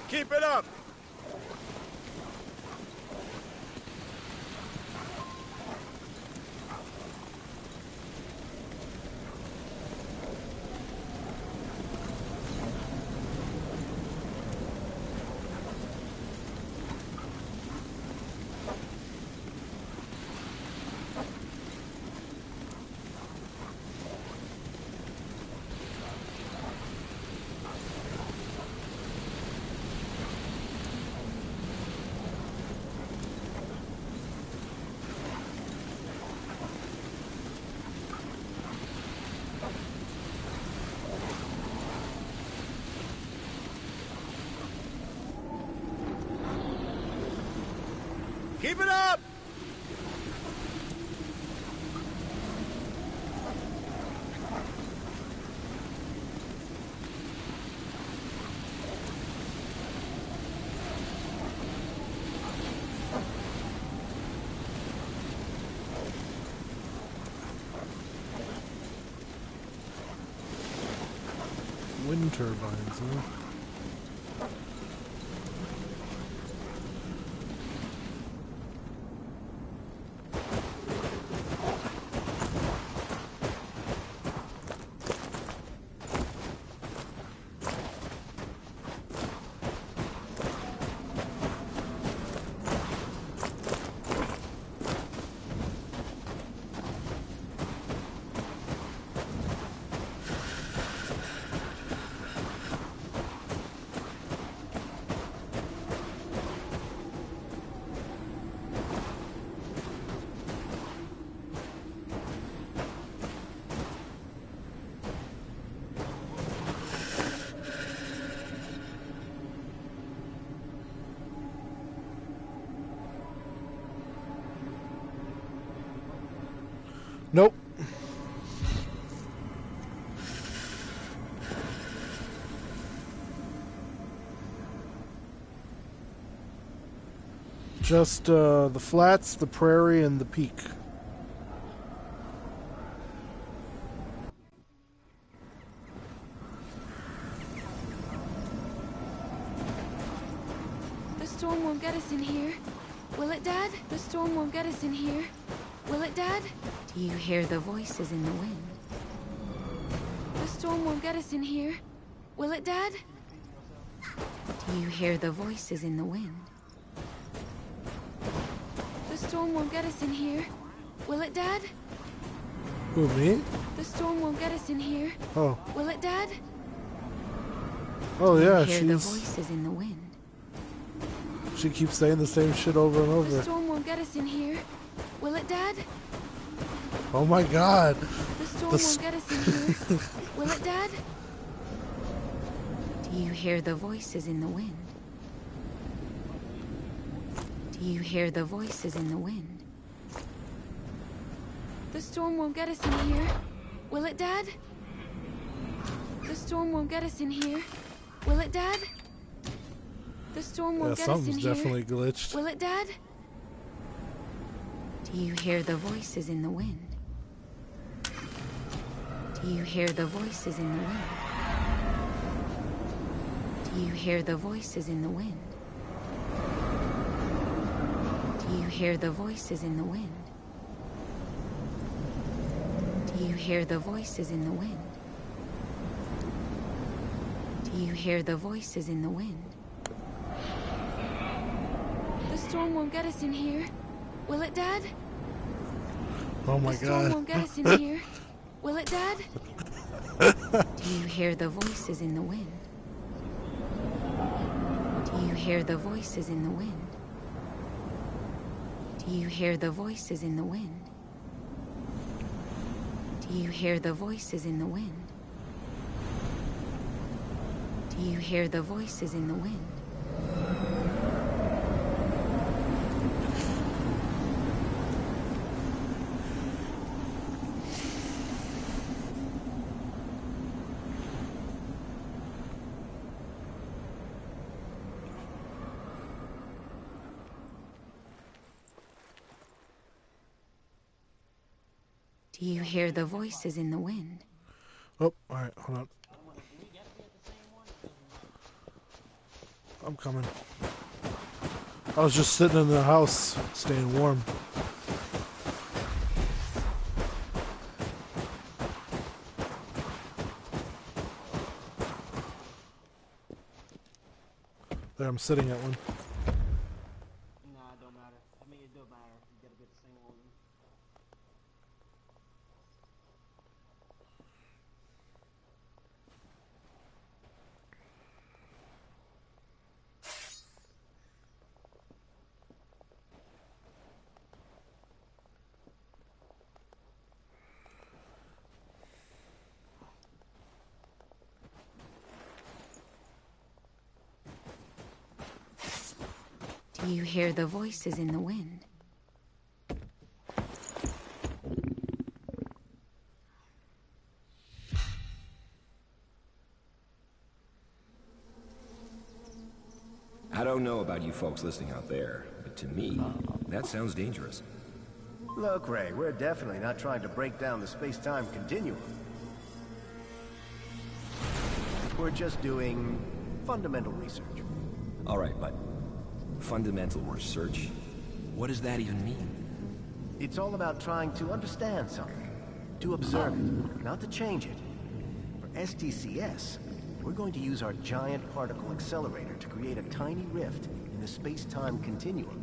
Keep it up! Keep it up! Wind turbines, huh? Nope. Just the flats, the prairie, and the peak. The storm won't get us in here. Will it, Dad? The storm won't get us in here. Will it, Dad? Do you hear the voices in the wind? The storm won't get us in here. Will it, Dad? Do you hear the voices in the wind? The storm won't get us in here. Will it, Dad? Who, me? The storm won't get us in here. Oh. Will it, Dad? Oh, yeah, Hear the she's... voices in the wind. She keeps saying the same shit over and The over. storm won't get us in here. Will it, Dad? Oh my god. The storm The won't get us in here. Will it, Dad? Do you hear the voices in the wind? Do you hear the voices in the wind? The storm won't get us in here. Will it, Dad? The storm won't get us in here. Will it, Dad? The storm won't Yeah, get us in something's here. definitely glitched. Will it, Dad? Do you hear the voices in the wind? Do you hear the voices in the wind? Do you hear the voices in the wind? Do you hear the voices in the wind? Do you hear the voices in the wind? Do you hear the voices in the wind? The storm won't get us in here. Will it, Dad? Oh my The storm god. won't get us in here. Will it, Dad? Do you hear the voices in the wind? Do you hear the voices in the wind? Do you hear the voices in the wind? Do you hear the voices in the wind? Do you hear the voices in the wind? Do you hear the voices in the wind? Oh, alright, hold on. I'm coming. I was just sitting in the house, staying warm. There, I'm sitting at one. Nah, it don't matter. I mean, it do matter. You gotta get the same one. Do you hear the voices in the wind? I don't know about you folks listening out there, but to me, that sounds dangerous. Look, Ray, we're definitely not trying to break down the space-time continuum. We're just doing fundamental research. All right, but fundamental research? What does that even mean? It's all about trying to understand something, to observe it, not to change it. For STCS, we're going to use our giant particle accelerator to create a tiny rift in the space-time continuum.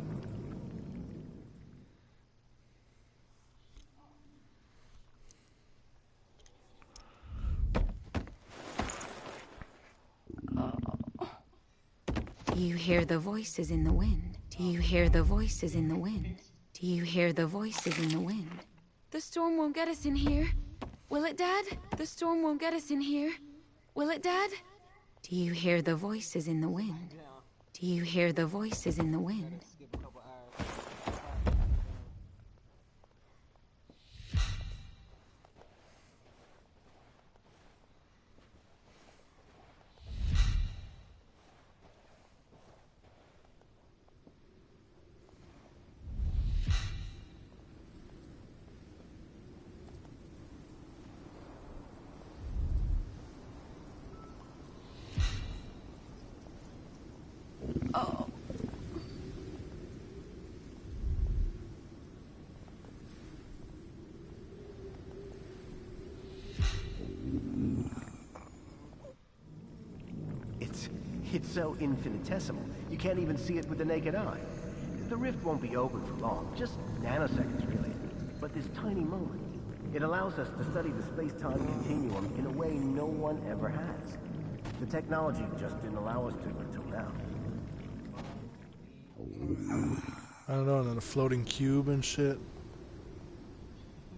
Do you hear the voices in the wind? Do you hear the voices in the wind? Do you hear the voices in the wind? The storm won't get us in here. Will it, Dad? The storm won't get us in here. Will it, Dad? Do you hear the voices in the wind? Do you hear the voices in the wind? Skip a couple hours. Oh. It's so infinitesimal, you can't even see it with the naked eye. The rift won't be open for long, just nanoseconds really. But this tiny moment, it allows us to study the space-time continuum in a way no one ever has. The technology just didn't allow us to until now. I don't know, and then a floating cube and shit.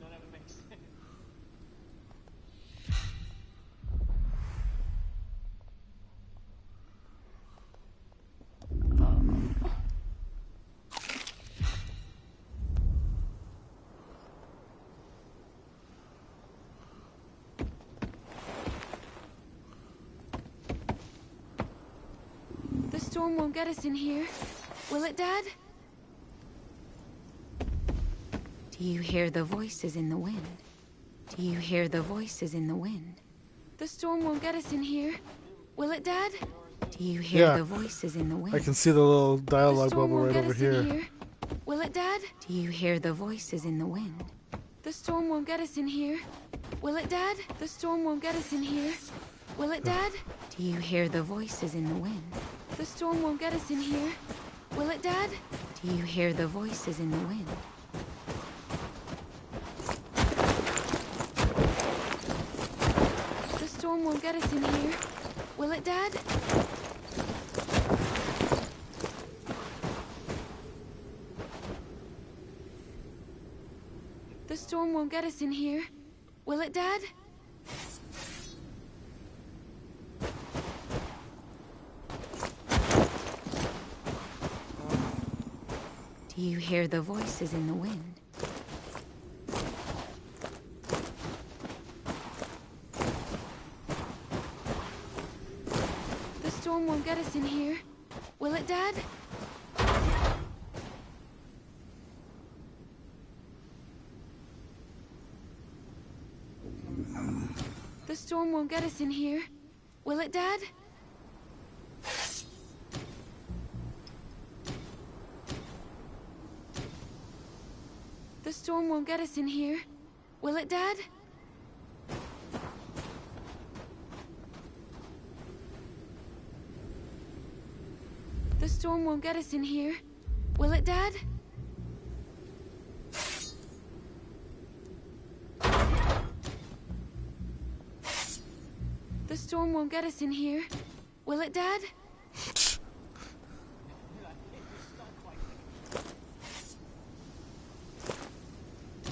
None of it makes sense. The storm won't get us in here. Will it, Dad? Do you hear the voices in the wind? Do you hear the voices in the wind? The storm won't get us in here. Will it, Dad? Do you hear Yeah. the voices in the wind? I can see the little The dialogue storm bubble won't right get over us in here. Will it, Dad? Do you hear the voices in the wind? The storm won't get us in here. Will it, Dad? The storm won't get us in here. Will it, Dad? Do you hear the voices in the wind? The storm won't get us in here. Will it, Dad? Do you hear the voices in the wind? The storm won't get us in here. Will it, Dad? The storm won't get us in here. Will it, Dad? Do you hear the voices in the wind? The storm won't get us in here. Will it, Dad? The storm won't get us in here. Will it, Dad? The storm won't get us in here. Will it, Dad? The storm won't get us in here. Will it, Dad? The storm won't get us in here. Will it, Dad?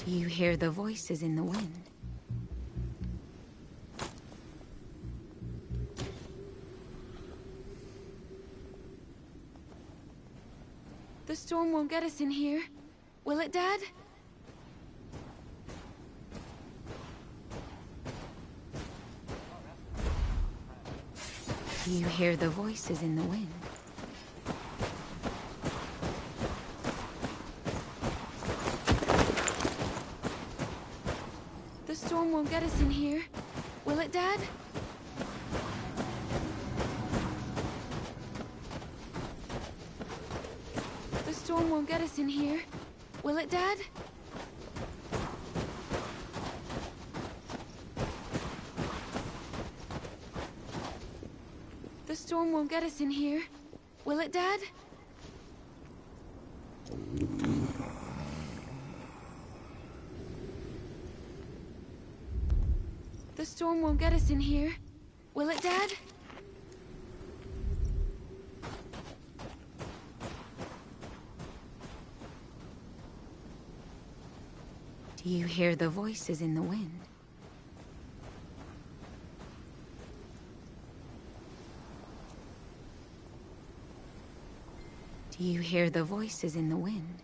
Do you hear the voices in the wind? The storm won't get us in here. Will it, Dad? Do you hear the voices in the wind? The storm won't get us in here. Will it, Dad? The storm won't get us in here. Will it, Dad? The storm won't get us in here. Will it, Dad? The storm won't get us in here. Will it, Dad? Do you hear the voices in the wind? Do you hear the voices in the wind?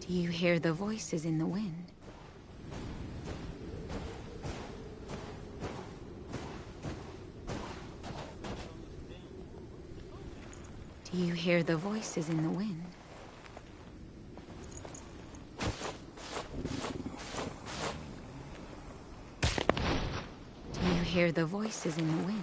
Do you hear the voices in the wind? Do you hear the voices in the wind? Do you hear the voices in the wind?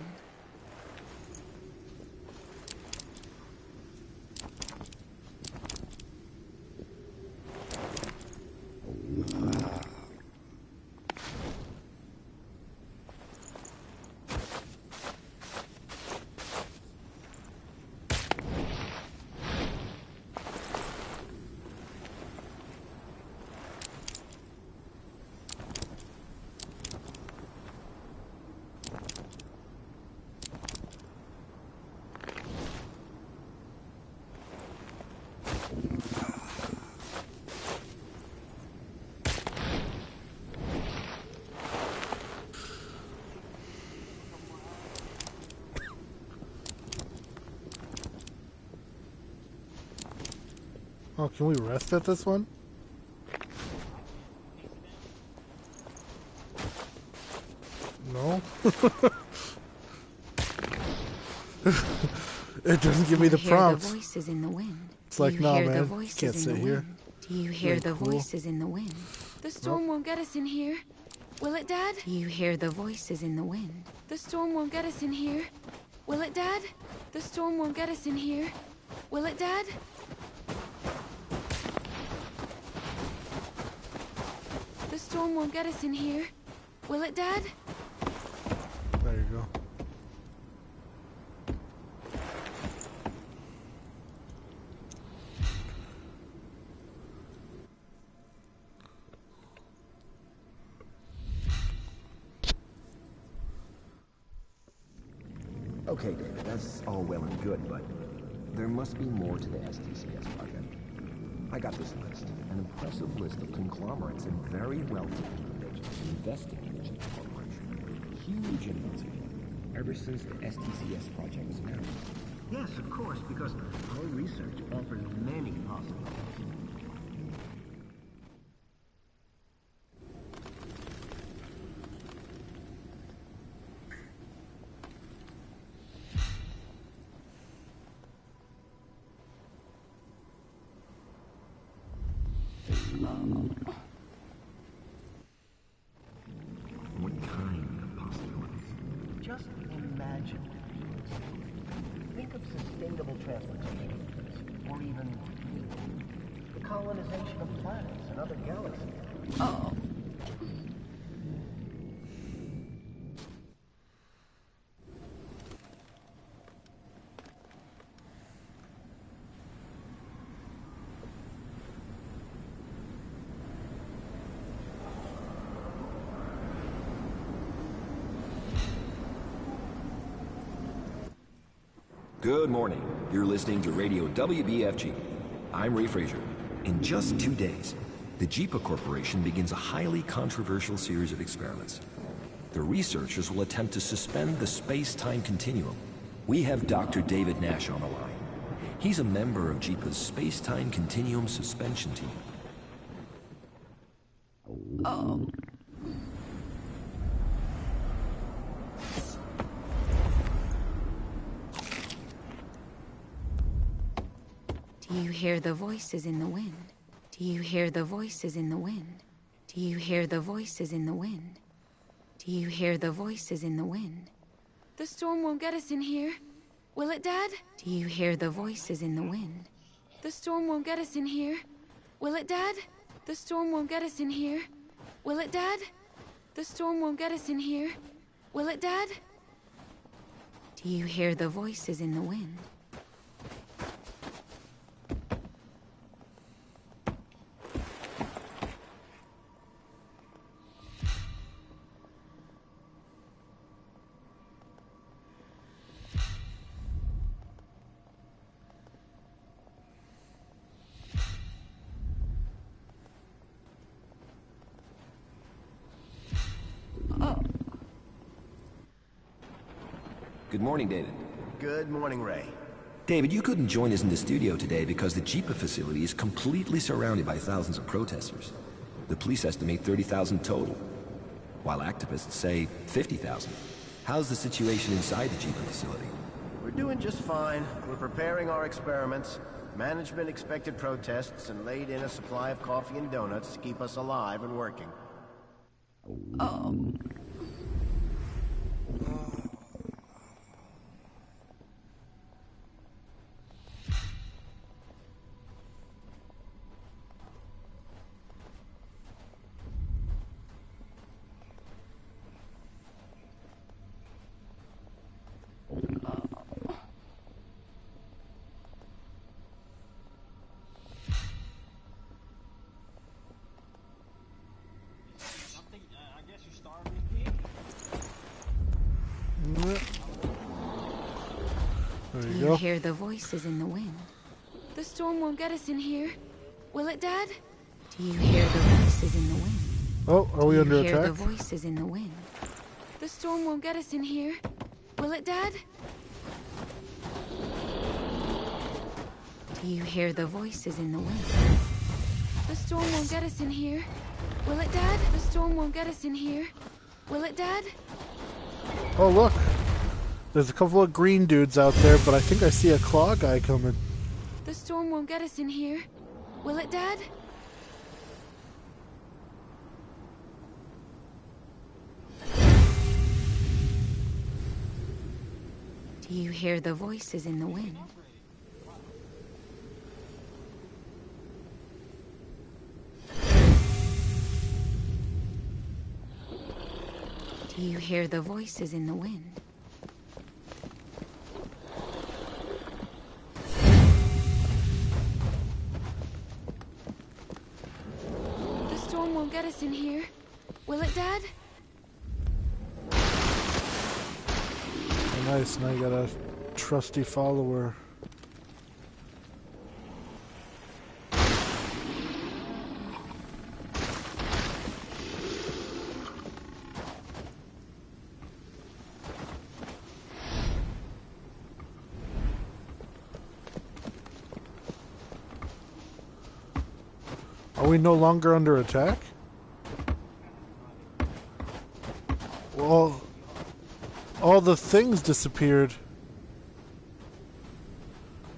Oh, can we rest at this one? No? It doesn't give me the prompts. The voices in the wind. It's like, no, man, can't sit here. Do you hear the cool. voices in the wind? The storm won't get us in here. Will it, Dad? Do you hear the voices in the wind? The storm won't get us in here. Will it, Dad? The storm won't get us in here. Will it, Dad? The storm won't get us in here. Will it, Dad? There you go. Okay, David, that's all well and good, but there must be more to the STCS project. I got this list, an impressive list of conglomerates and very wealthy individuals investing in the Jeep Corporation. Huge amounts of money, ever since the STCS project was announced. Yes, of course, because our research offers many possibilities. What kind of possibilities? Just imagine. Think of sustainable transportation, or even the colonization of planets and other galaxies. Oh. Good morning. You're listening to Radio WBFG. I'm Ray Frazier. In just 2 days, the JIPA Corporation begins a highly controversial series of experiments. The researchers will attempt to suspend the space-time continuum. We have Dr. David Nash on the line. He's a member of JIPA's space-time continuum suspension team. Do you hear the voices in the wind? Do you hear the voices in the wind? Do you hear the voices in the wind? Do you hear the voices in the wind? The storm won't get us in here. Will it, Dad? Do you hear the voices in the wind? The storm won't get us in here. Will it, Dad? The storm won't get us in here. Will it, Dad? The storm won't get us in here. Will it, Dad? Do you hear the voices in the wind? Good morning, David. Good morning, Ray. David, you couldn't join us in the studio today because the JIPA facility is completely surrounded by thousands of protesters. The police estimate 30,000 total, while activists say 50,000. How's the situation inside the JIPA facility? We're doing just fine. We're preparing our experiments. Management expected protests and laid in a supply of coffee and donuts to keep us alive and working. Something, I guess you starving, kid? There Do you you go. hear the voices in the wind? The storm won't get us in here. Will it, Dad? Do you hear the voices in the wind? Oh, are we Do under you hear the attack? voices in the wind? The storm won't get us in here. Will it, Dad? Do you hear the voices in the wind? The storm won't get us in here. Will it, Dad? The storm won't get us in here. Will it, Dad? Oh, look. There's a couple of green dudes out there, but I think I see a claw guy coming. The storm won't get us in here. Will it, Dad? Do you hear the voices in the wind? Do you hear the voices in the wind? The storm won't get us in here. Will it, Dad? Oh, nice, now you got a trusty follower. Are we no longer under attack? Well, all the things disappeared.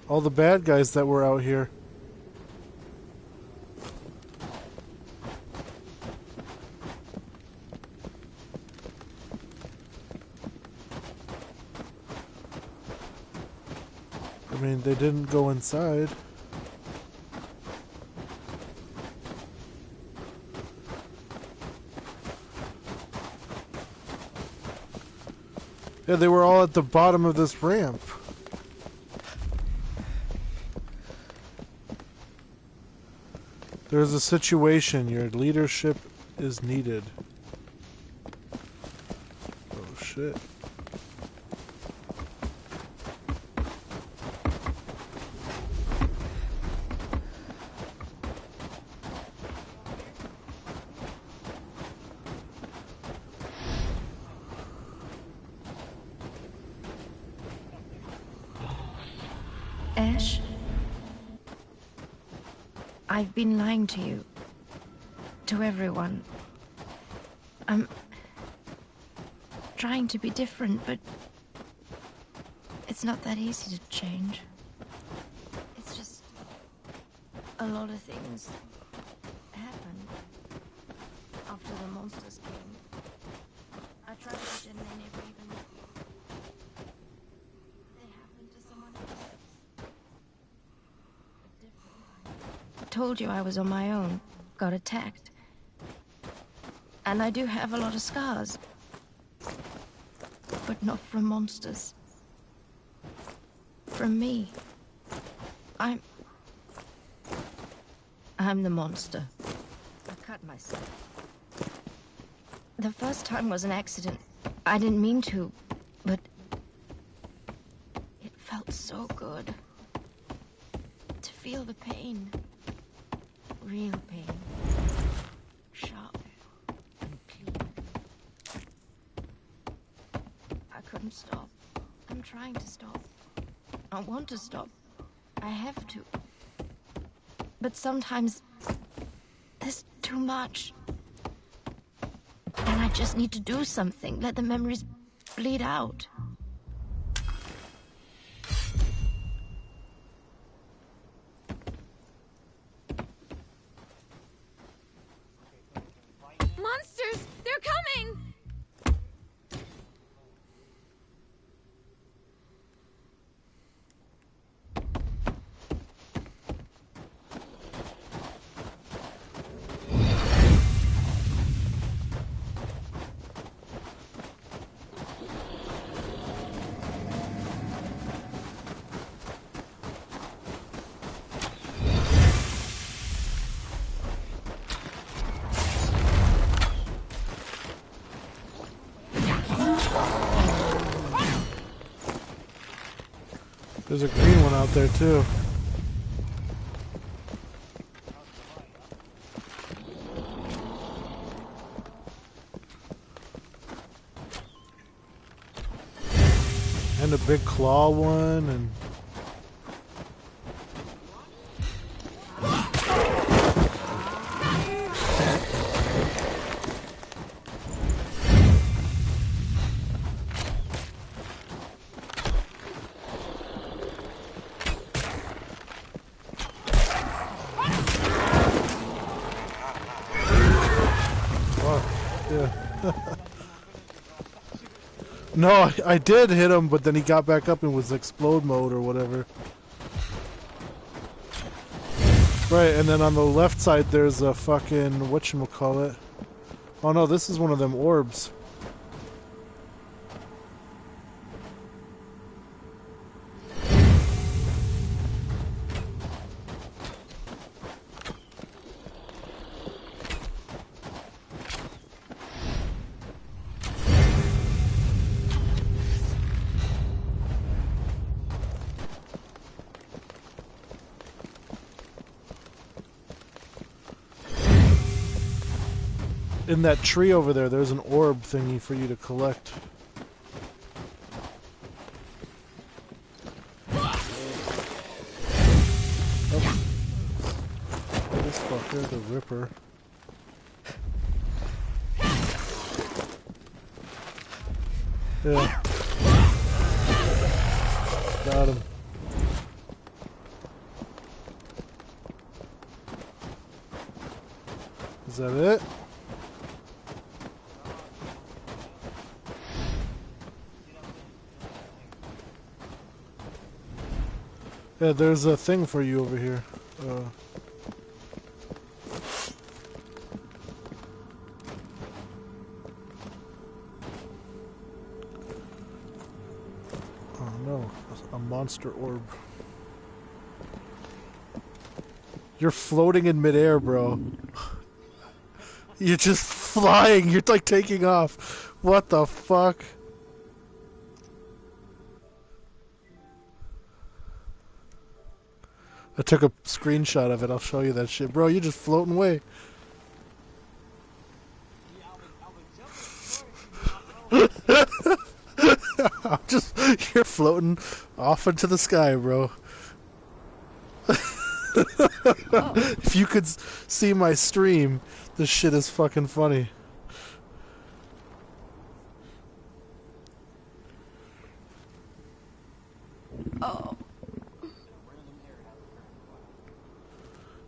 All the bad guys that were out here. I mean, they didn't go inside. Yeah, they were all at the bottom of this ramp. There's a situation. Your leadership is needed. Oh, shit. Ash, I've been lying to you. To everyone. I'm trying to be different, but it's not that easy to change. It's just a lot of things happened after the monsters came. I tried to pretend they never even they happened to someone else. A different kind. I told you I was on my own, got attacked. And I do have a lot of scars. But not from monsters. From me. I'm the monster. I cut myself. The first time was an accident. I didn't mean to, but it felt so good. To feel the pain. Real pain. Sharp. I couldn't stop. I'm trying to stop. I want to stop. I have to. But sometimes there's too much. And I just need to do something. Let the memories bleed out. Monsters! They're coming! There's a green one out there too. And a big claw one and no, I did hit him, but then he got back up and was explode mode or whatever. Right, and then on the left side there's a fucking whatchamacallit. Oh no, this is one of them orbs. In that tree over there, there's an orb thingy for you to collect. Oh. This fucker, the Ripper. Yeah. Got him. Is that it? Yeah, there's a thing for you over here. Oh no, a monster orb. You're floating in midair, bro. You're just flying. You're like taking off. What the fuck? I took a screenshot of it. I'll show you that shit. Bro, you're just floating away. You're floating off into the sky, bro. If you could see my stream, this shit is fucking funny. Oh.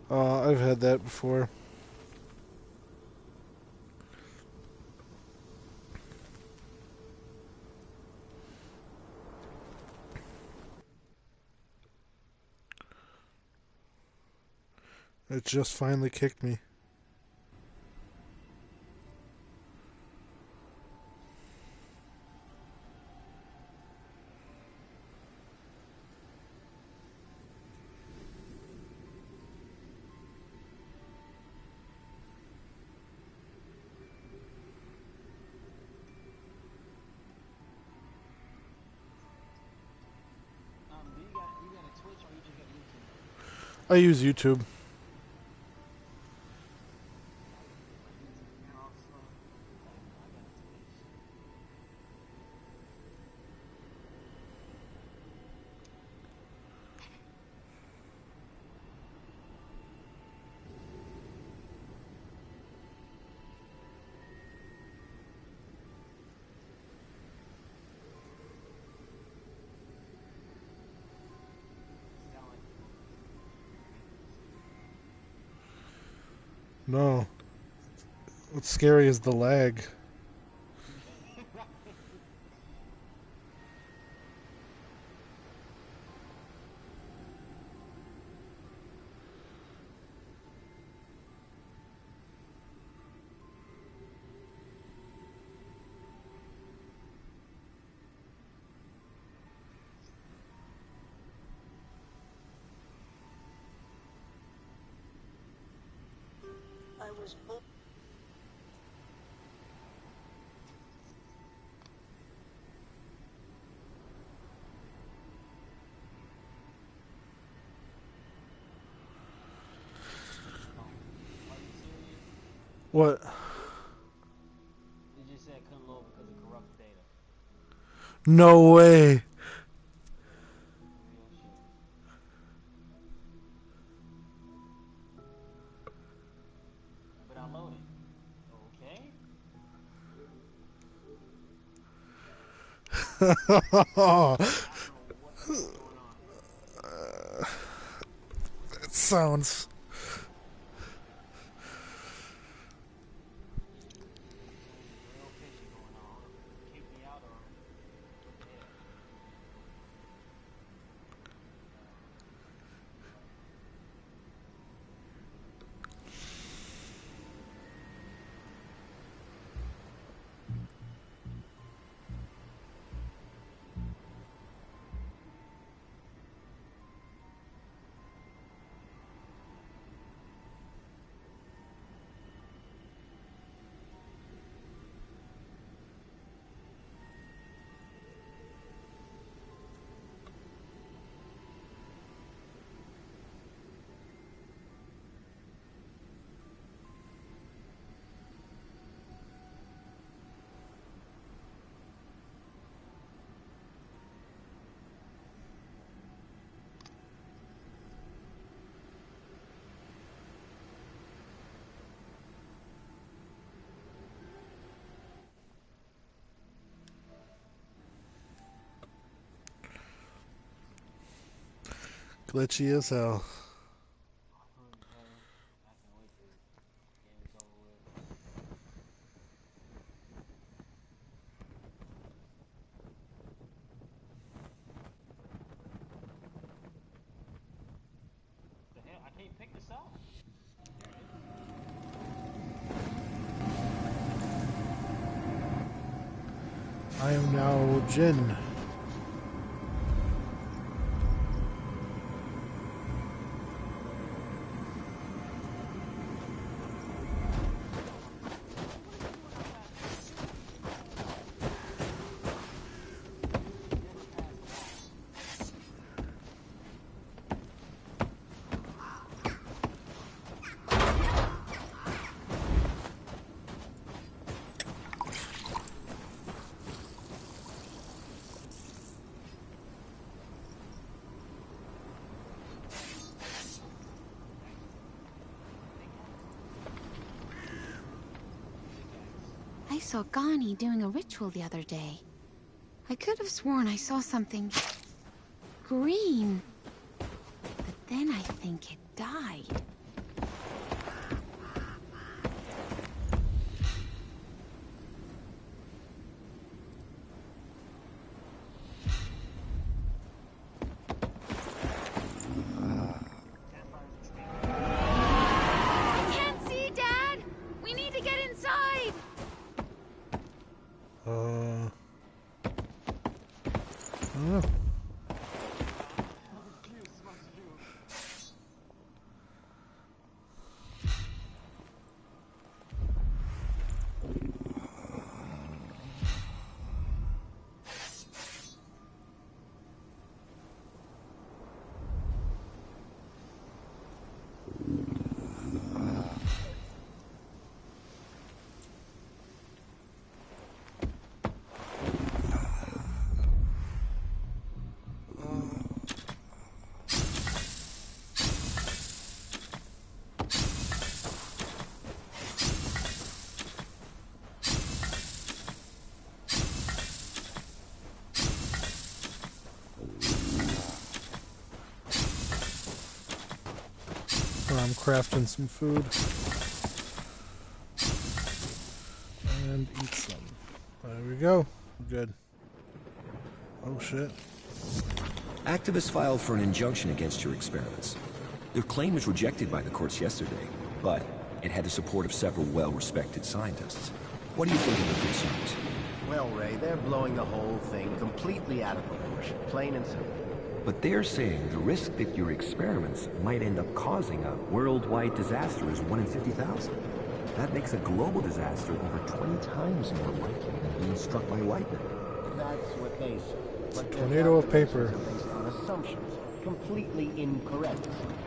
I've had that before. It just finally kicked me. Do you got a Twitch or you just got YouTube? I use YouTube. No. What's scary is the lag. I was born. What? You just said couldn't load because of corrupt data. No way. Real shit. But I loaded. Okay. That sounds... glitchy as hell. The hell? I can't pick this up? I am now Jin. I saw Gani doing a ritual the other day. I could have sworn I saw something green. But then I think it died. I can't see, Dad! We need to get inside! I don't know. I'm crafting some food and eat some. There we go. Good. Oh shit. Activists filed for an injunction against your experiments. Their claim was rejected by the courts yesterday, but it had the support of several well-respected scientists. What do you think of the concerns? Well, Ray, they're blowing the whole thing completely out of proportion, plain and simple. But they're saying the risk that your experiments might end up causing a worldwide disaster is 1 in 50,000. That makes a global disaster over 20 times more likely than being struck by lightning. That's what they say. But their Tornado of paper. calculations are based on assumptions, completely incorrect assumptions.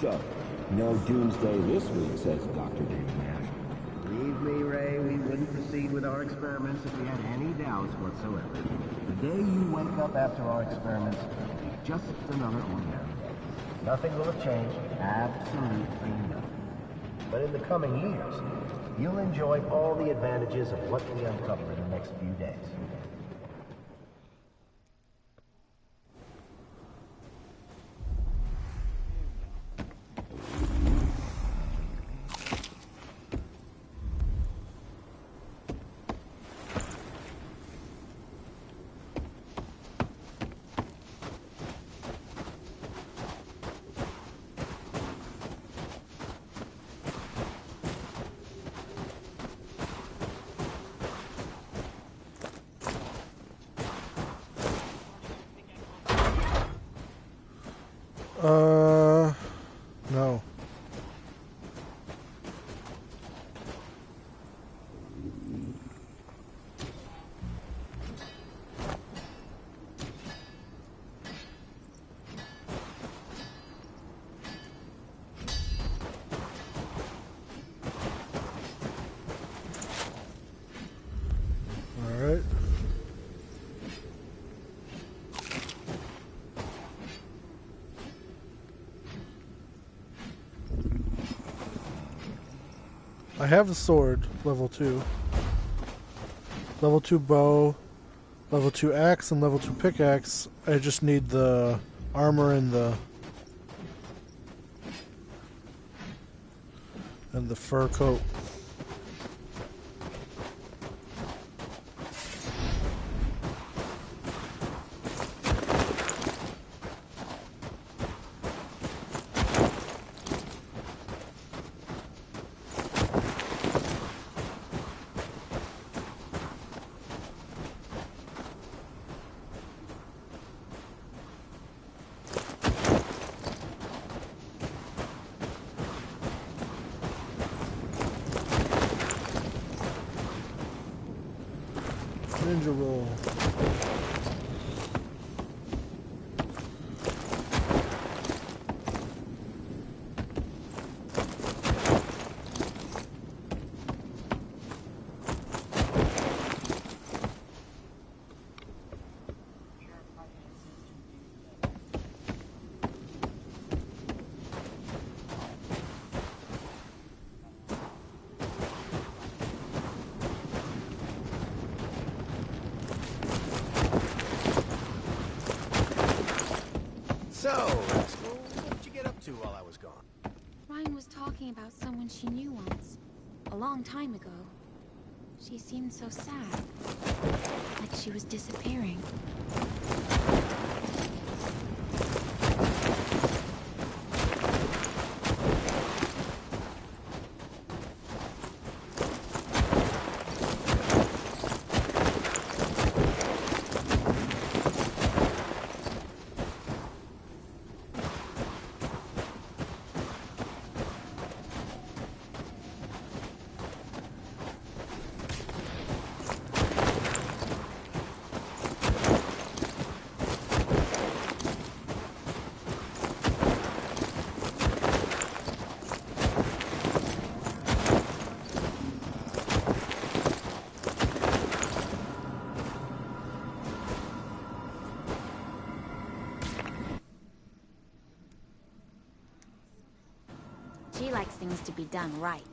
So, no doomsday this week, says Dr. David Nash. Believe me, Ray, we wouldn't proceed with our experiments if we had any doubts whatsoever. The day you wake up after our experiments will be just another ordinary day. Nothing will have changed, absolutely nothing. But in the coming years, you'll enjoy all the advantages of what we uncover in the next few days. No. All right. I have the sword, level 2. Level 2 bow, level 2 axe, and level 2 pickaxe. I just need the armor and the fur coat. Ninja roll. So, Rascal, what did you get up to while I was gone? Ryan was talking about someone she knew once. A long time ago. She seemed so sad. Like she was disappearing. She likes things to be done right.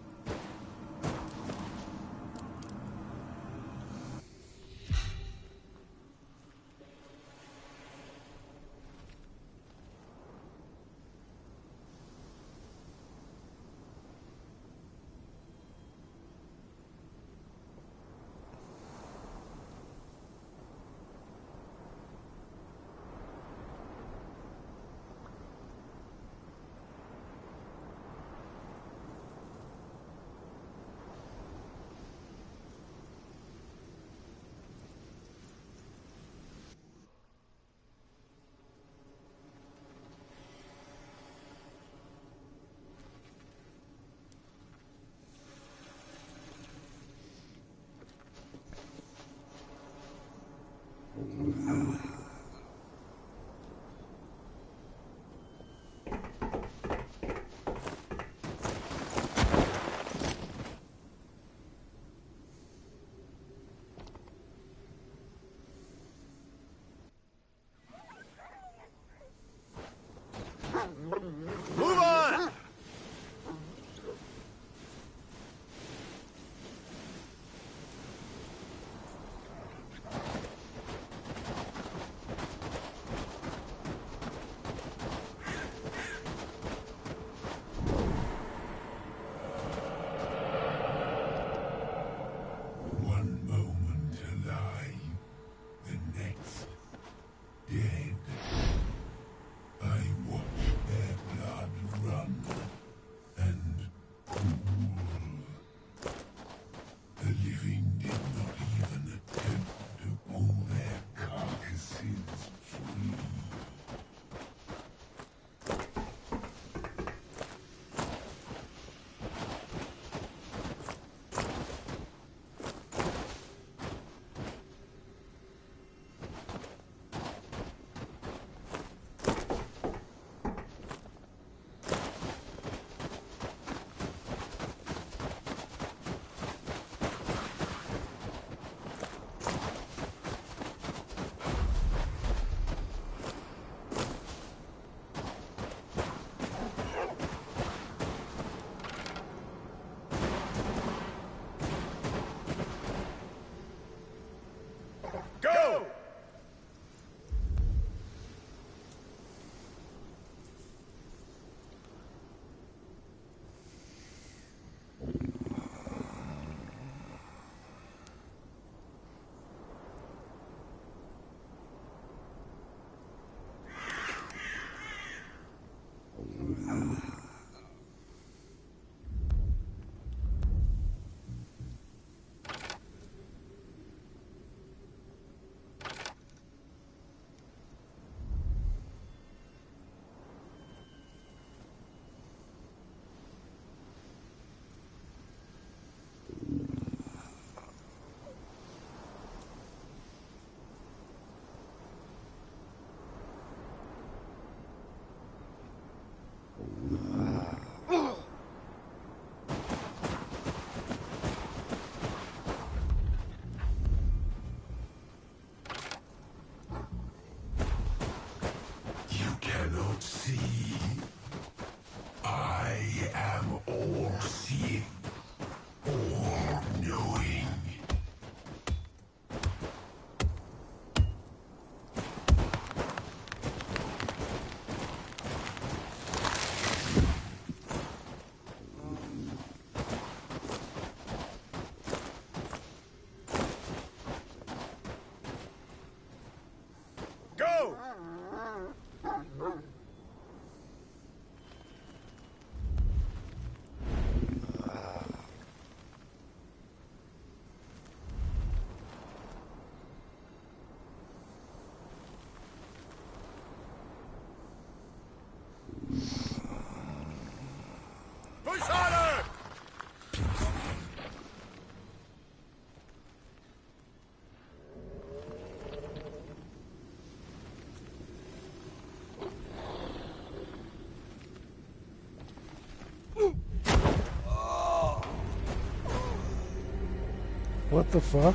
What the fuck?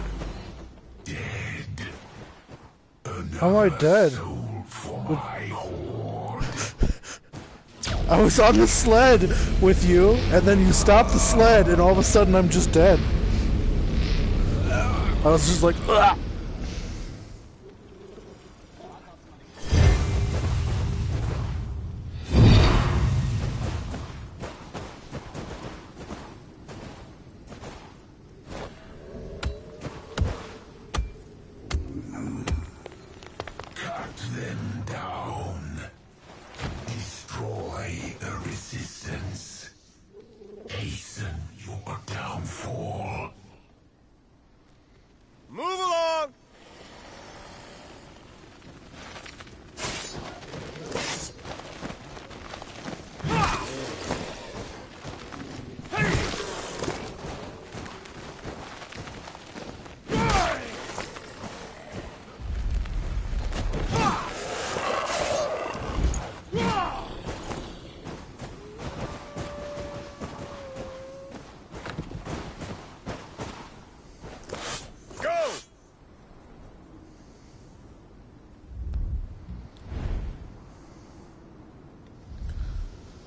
Dead. How am I dead? Soul for my horde. I was on the sled with you, and then you stopped the sled, and all of a sudden I'm just dead. I was just like, ugh. Cut them down. Destroy the resistance. Hasten your downfall. Move along! Go!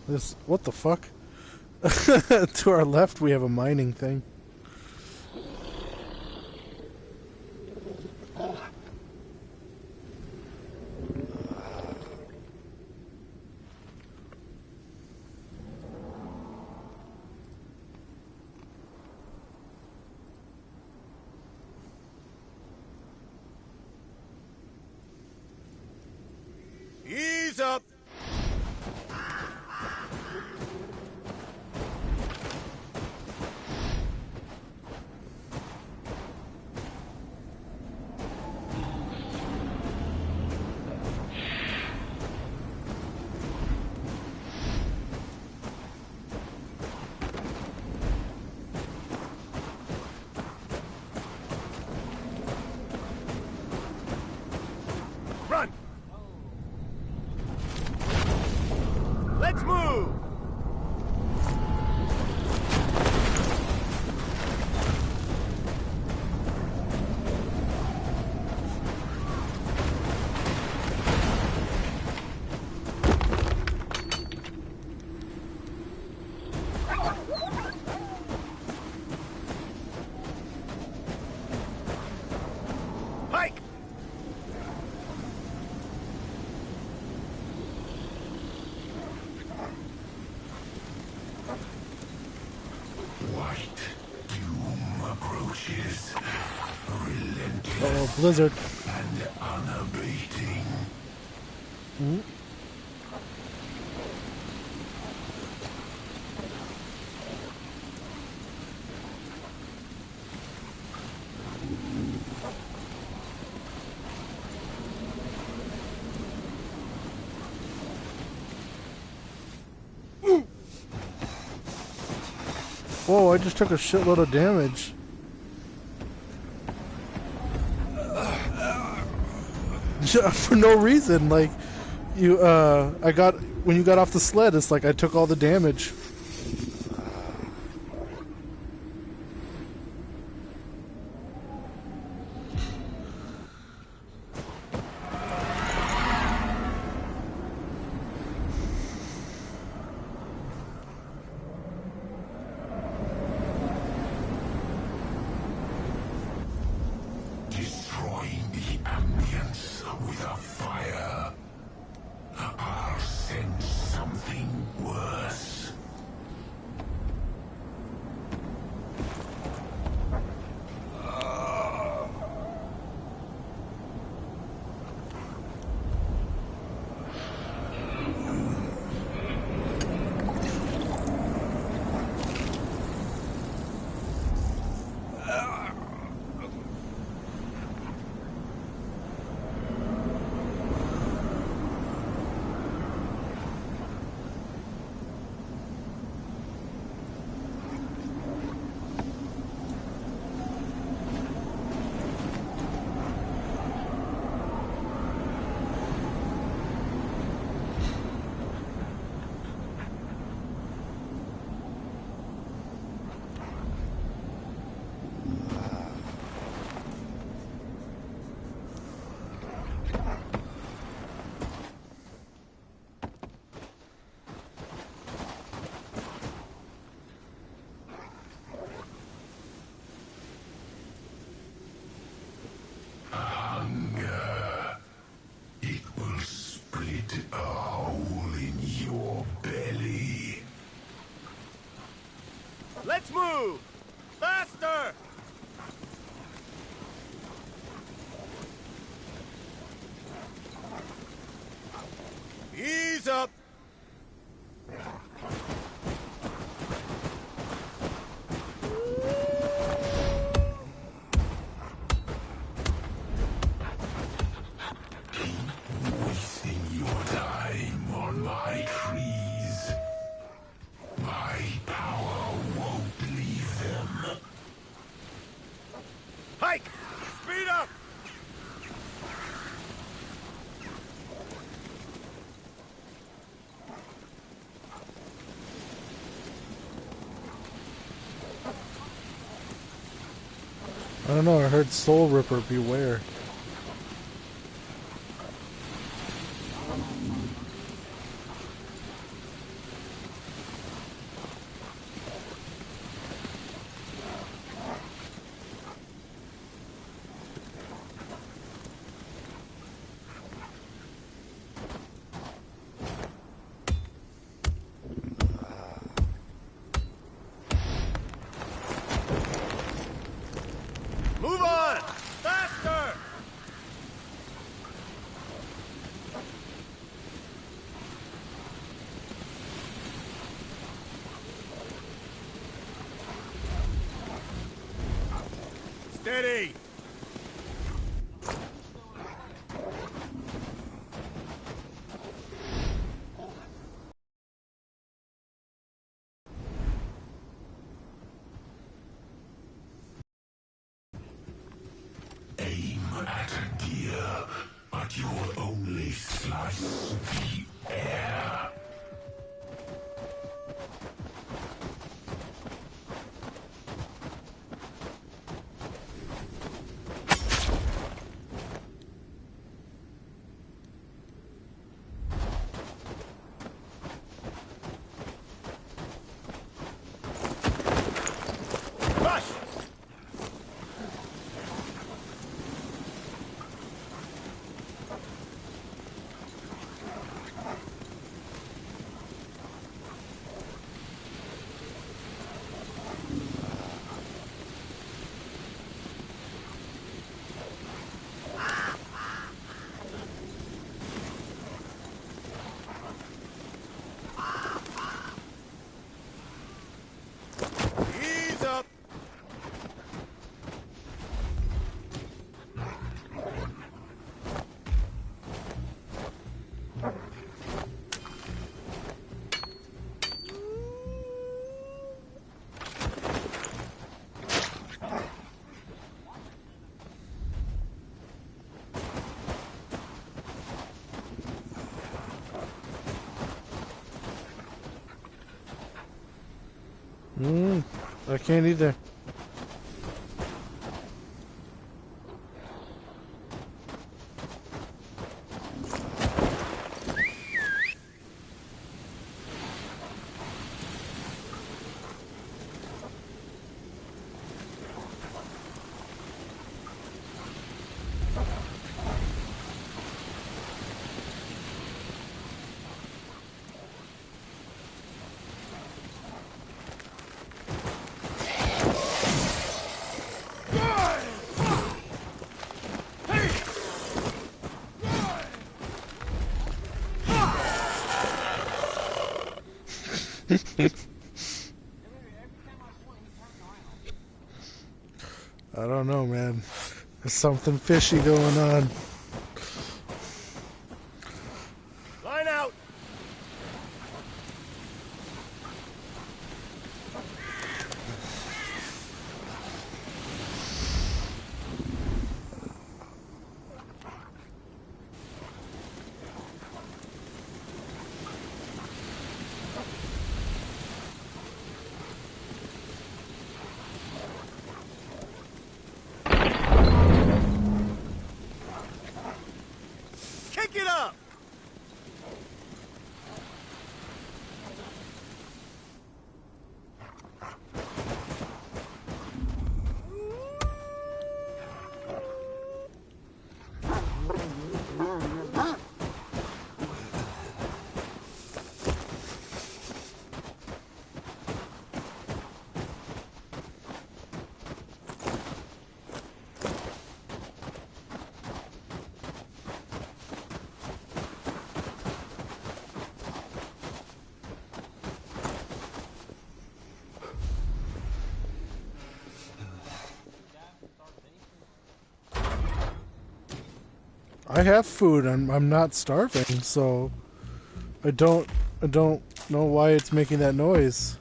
This, what the fuck? To our left we have a mining thing. Ease up! Run! Let's move! Hike! White doom approaches. Relentless Uh-oh, blizzard. and unabating. Mm. Whoa, I just took a shitload of damage. For no reason, like, you, when you got off the sled, it's like I took all the damage. Destroying the ambience with a fire. I'll send something worse. Let's move! Faster! Ease up! Wasting your time on my trees. My power won't leave them. Hike! Speed up! I don't know, I heard Soul Ripper, beware. Move on! Faster! Steady! Aim at a deer, but you'll only slice the air. Rush! Ease up! I can't either. I don't know, man. There's something fishy going on. Line out! I have food. I'm not starving, so I don't know why it's making that noise.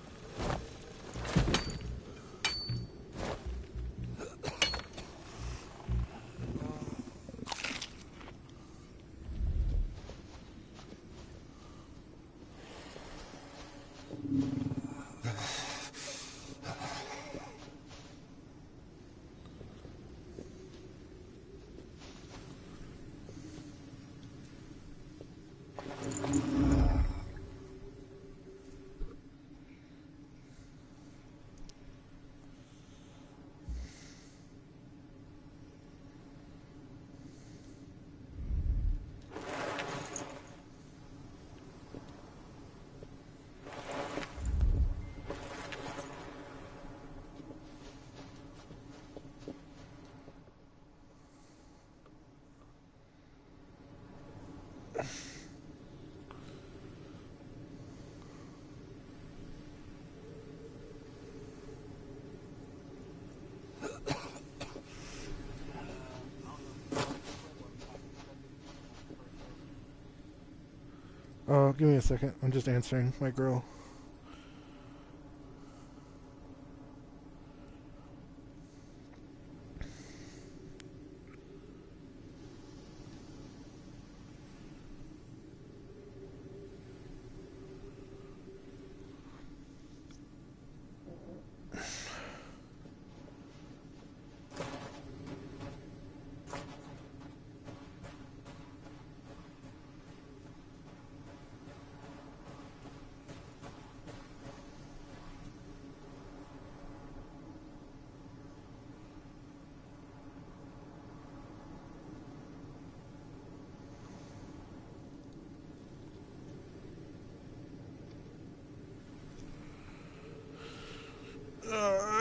Oh, give me a second. I'm just answering my girl.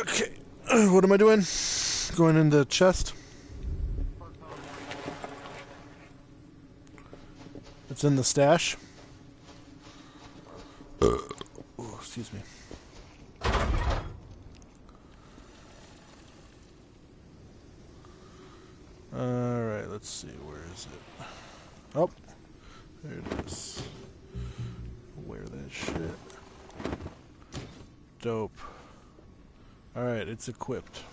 Okay. What am I doing? Going in the chest? It's in the stash. Oh, excuse me. Alright, let's see. Where is it? Oh, there it is. Wear that shit. Dope. Alright, it's equipped.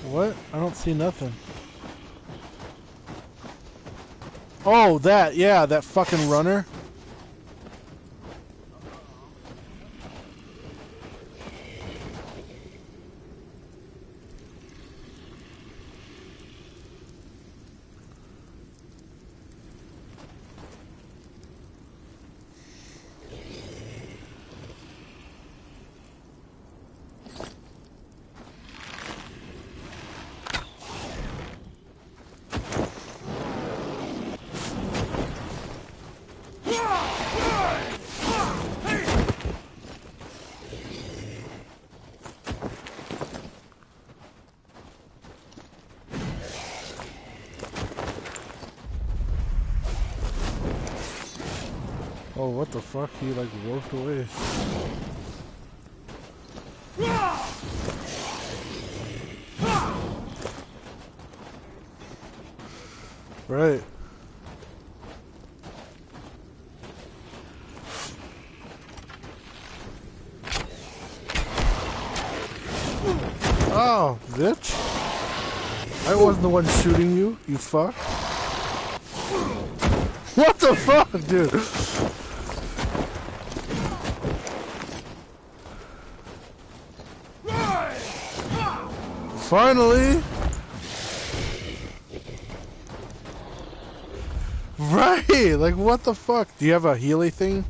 What? I don't see nothing. Oh, that, yeah, that fucking runner. Oh, what the fuck? He like walked away. Right. Oh, bitch. I wasn't the one shooting you, you fuck. What the fuck, dude? Finally! Right! Like, what the fuck? Do you have a Healy thing?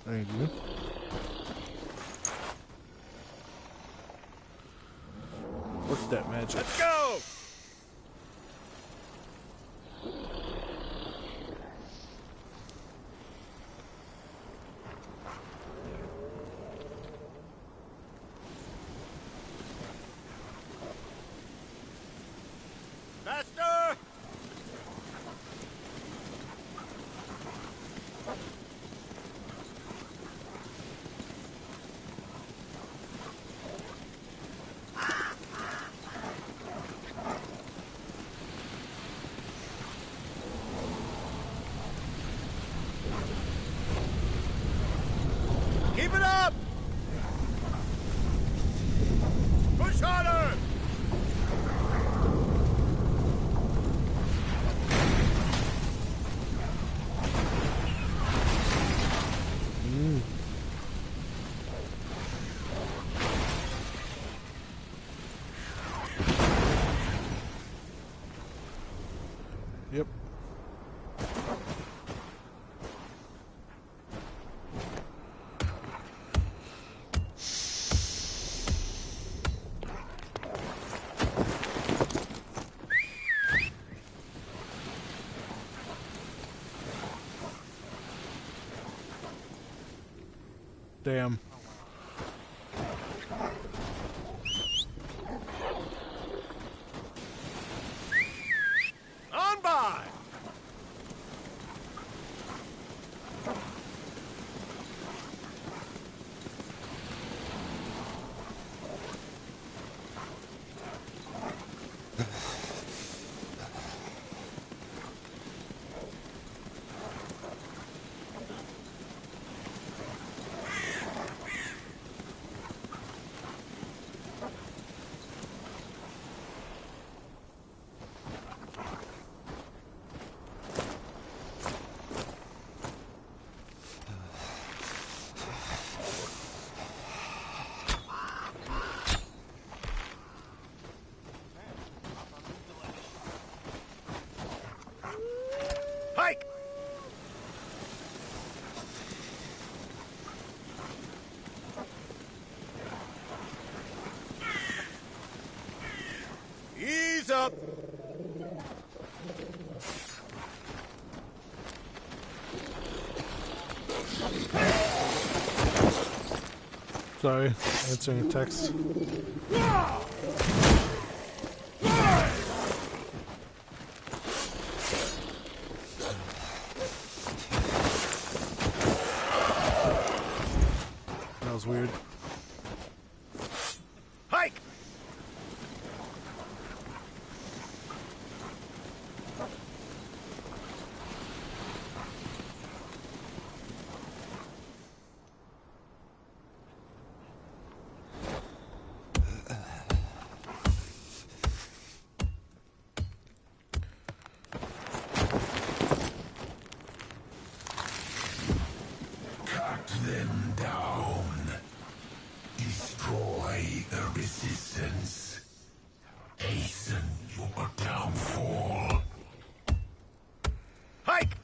Thank you. What's that magic? Let's go! Yep. Damn. On by! Hike! Ease up! Sorry, answering a text. That was weird. Hike! Cut them down. Destroy the resistance. Hasten your downfall. Hike!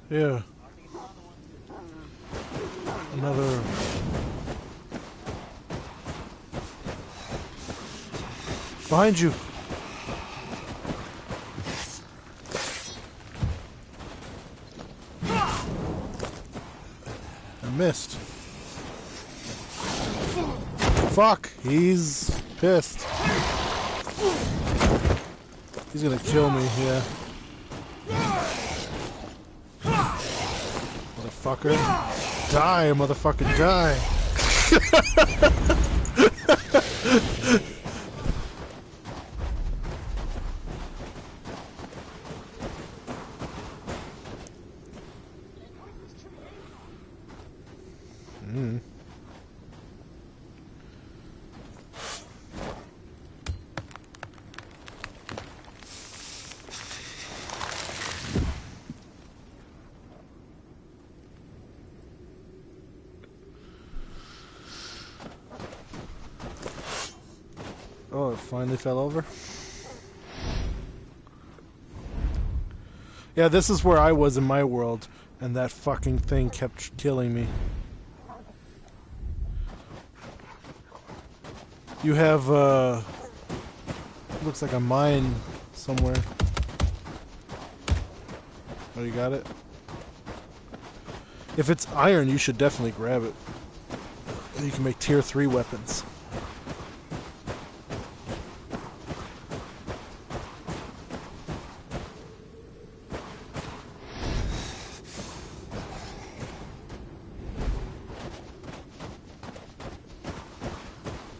Yeah. Another. Behind you. I missed. Fuck, he's pissed. He's gonna kill me, yeah. Motherfucker. Die, motherfucker, die. Oh, it finally fell over. Yeah, this is where I was in my world, and that fucking thing kept killing me. You have, looks like a mine somewhere. Oh, you got it? If it's iron, you should definitely grab it. You can make tier 3 weapons.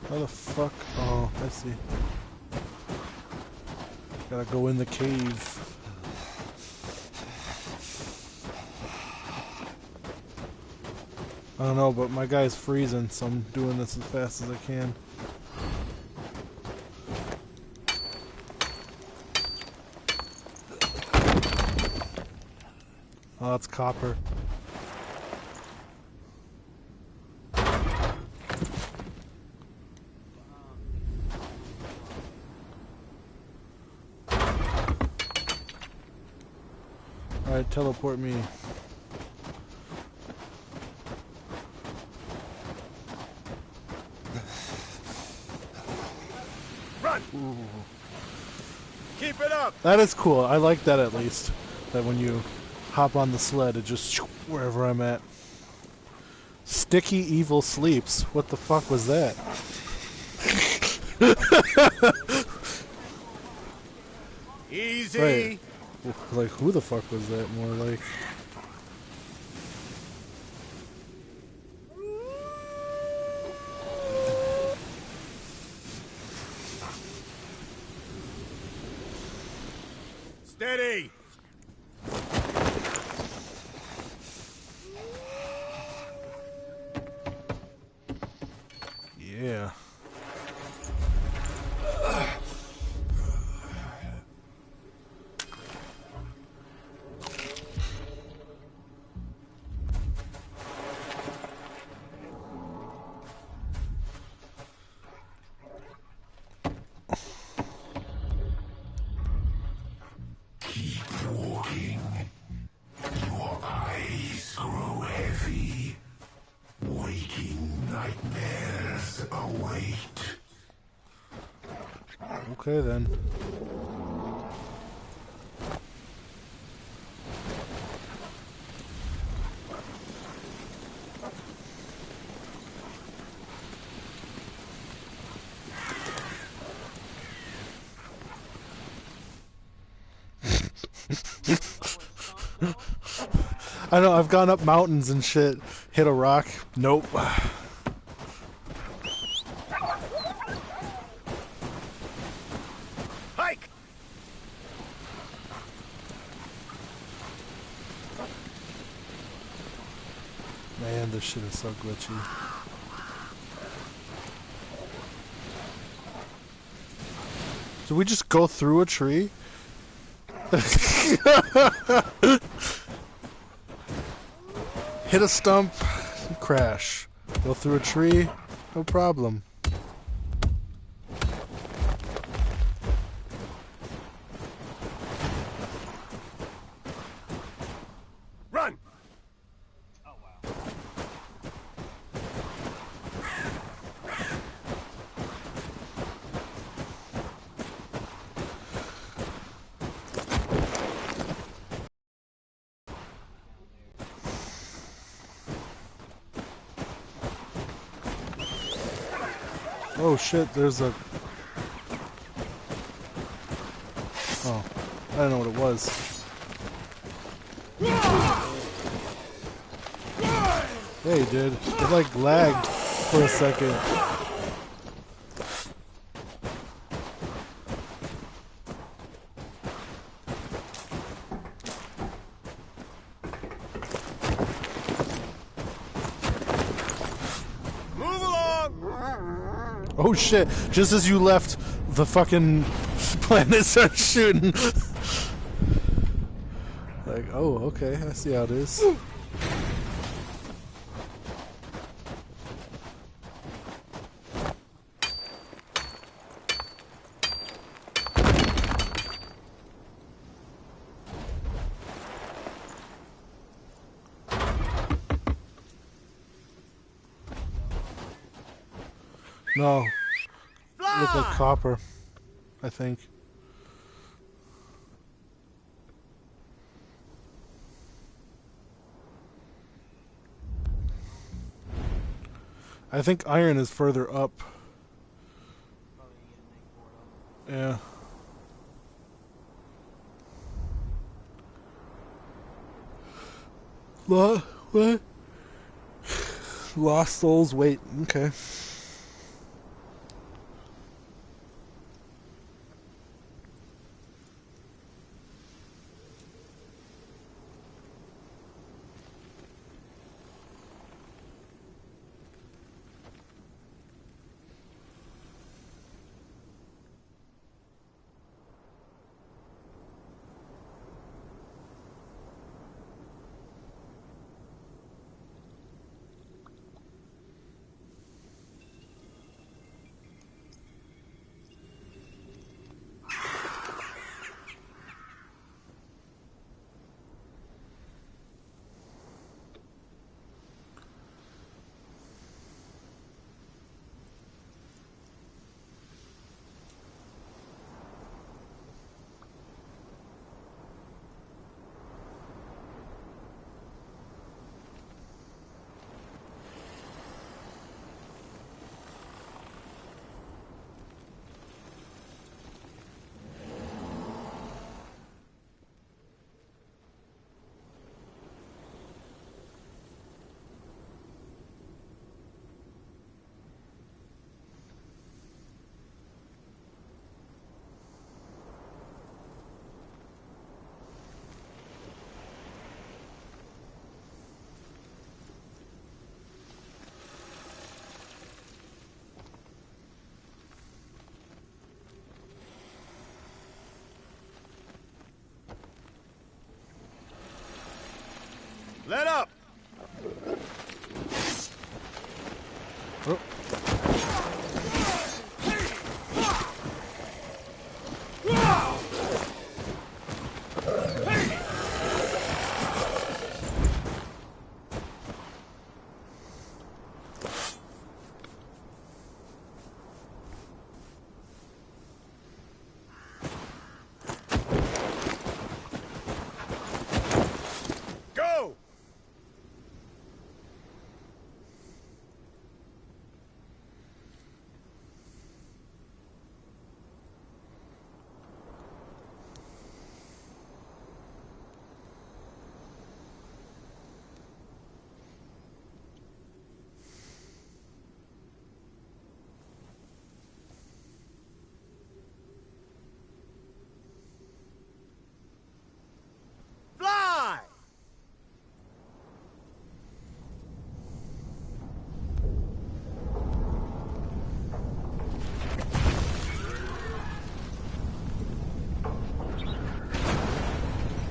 How the fuck? Oh, I see. Gotta go in the cave. I don't know, but my guy's freezing, so I'm doing this as fast as I can. Oh, that's copper. Alright, teleport me. Run! Ooh. Keep it up! That is cool. I like that at least. That when you hop on the sled, it just wherever I'm at. Sticky Evil Sleeps. What the fuck was that? Easy! Right. Like, who the fuck was that? More like... Steady! Yeah. Keep walking. Your eyes grow heavy. Waking nightmares await. Okay then. I know, I've gone up mountains and shit. Hit a rock. Nope. Hike! Man, this shit is so glitchy. Did we just go through a tree? Hit a stump, crash. Go through a tree, no problem. Run! Oh wow. Oh shit, there's a... Oh, I don't know what it was. Hey dude, it like lagged for a second. Move along! Oh shit, just as you left, the fucking planet started shooting. Like, oh, okay, I see how it is. No. Look like copper, I think. I think iron is further up. Yeah. What? Lost souls, wait, okay.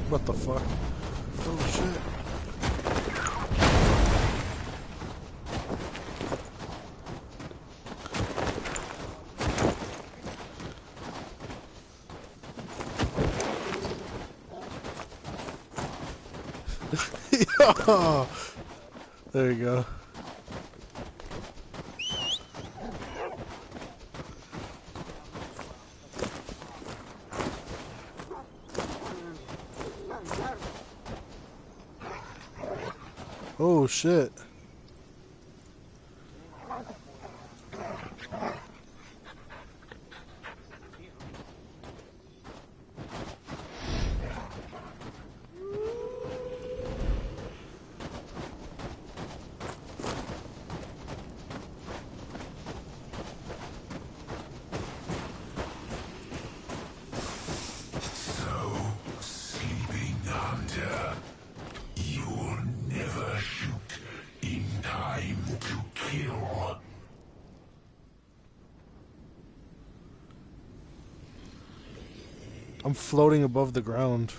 What the fuck? Oh shit. Oh, there you go. Oh shit. So, sleeping under, you'll never shoot in time to kill. I'm floating above the ground.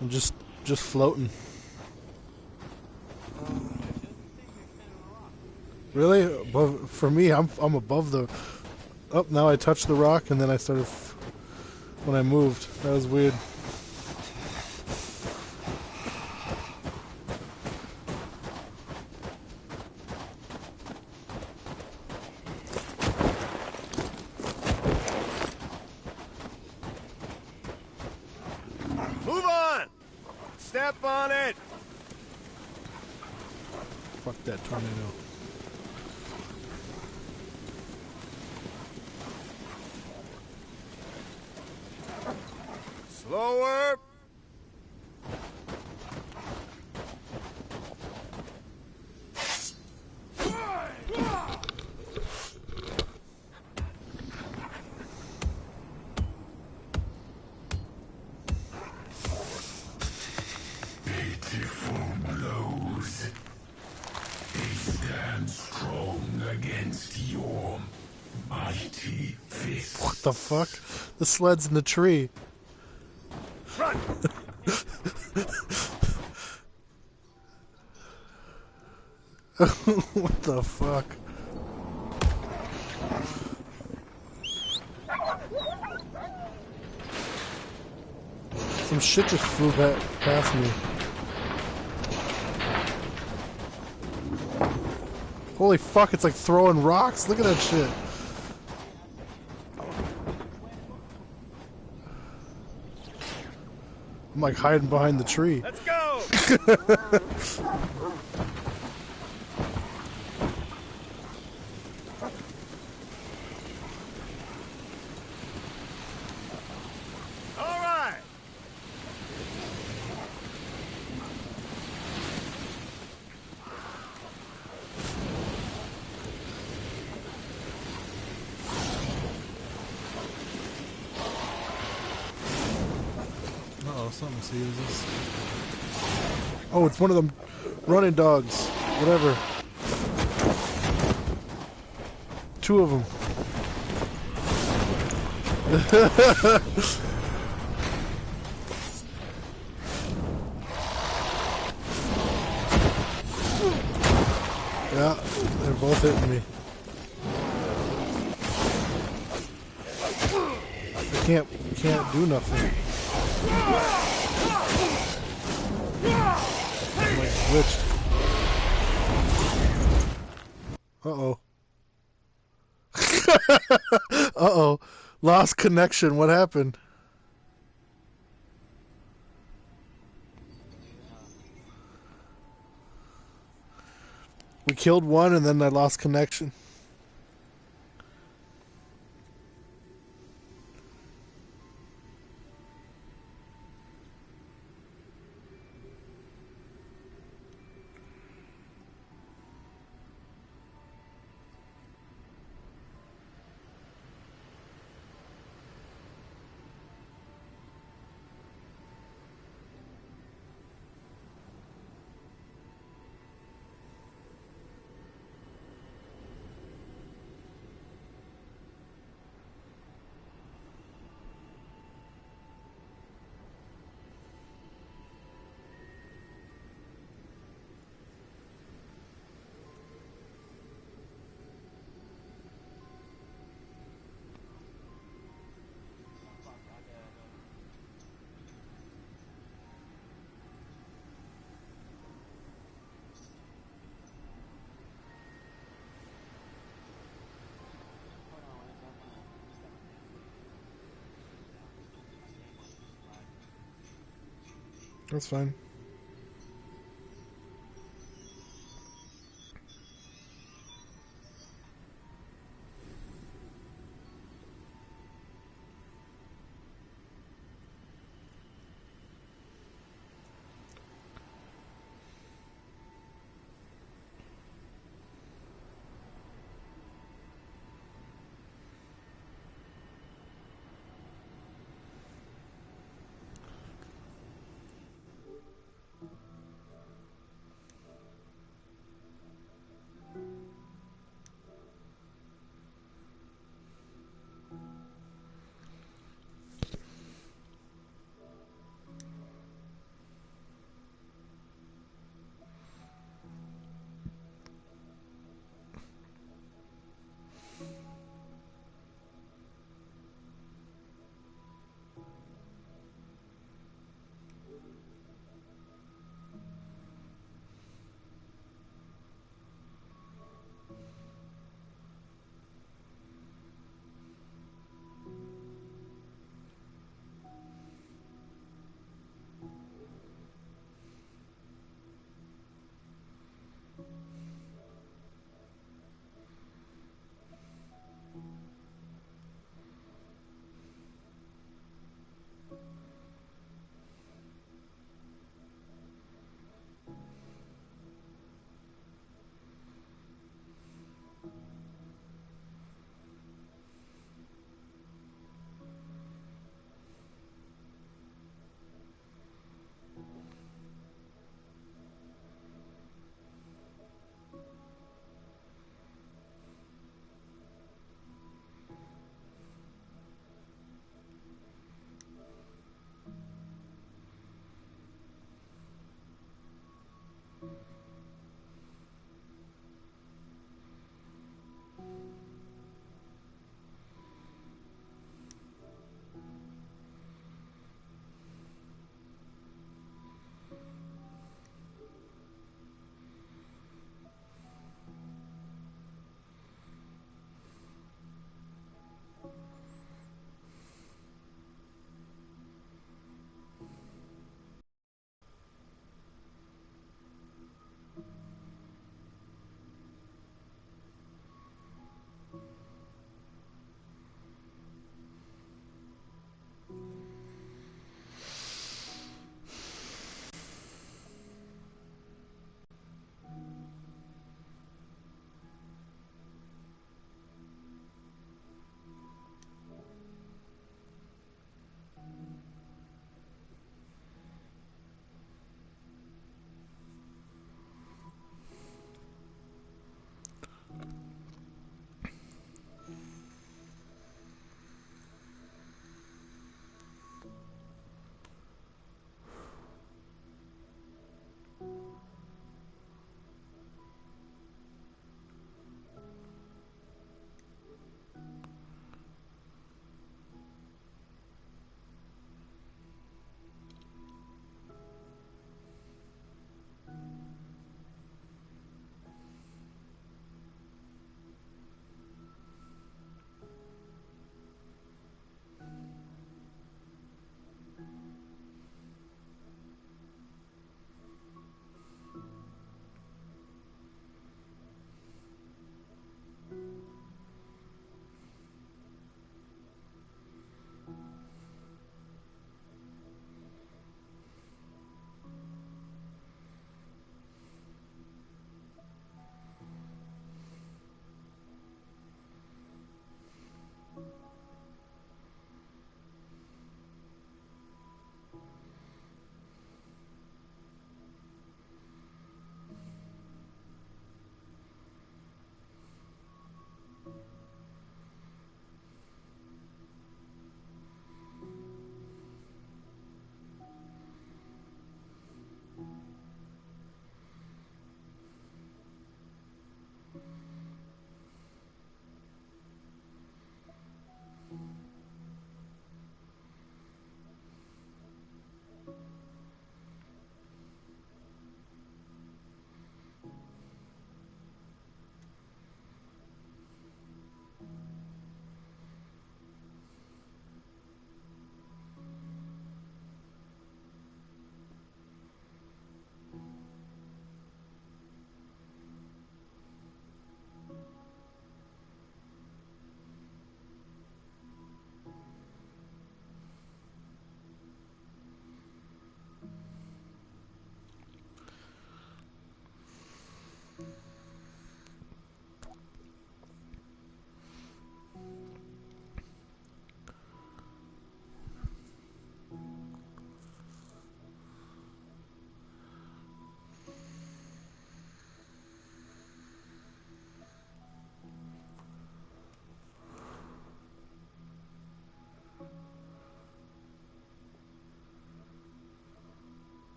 I'm just floating. Really? Above, for me, I'm above the. Oh, now I touched the rock and then I started. When I moved, that was weird. Move on! Step on it! Fuck that tornado. Slower! Pitiful blows. They stand strong against your mighty fist. What the fuck? The sled's in the tree. Run! What the fuck? Some shit just flew past me. Holy fuck, it's like throwing rocks. Look at that shit. I'm like hiding behind the tree. Let's go! All right! Uh-oh, something sees us. Oh, it's one of them running dogs. Whatever. Two of them. Yeah, they're both hitting me. I can't do nothing. I'm like glitched. Uh-oh. Uh-oh. Lost connection. What happened? We killed one and then I lost connection. That's fine.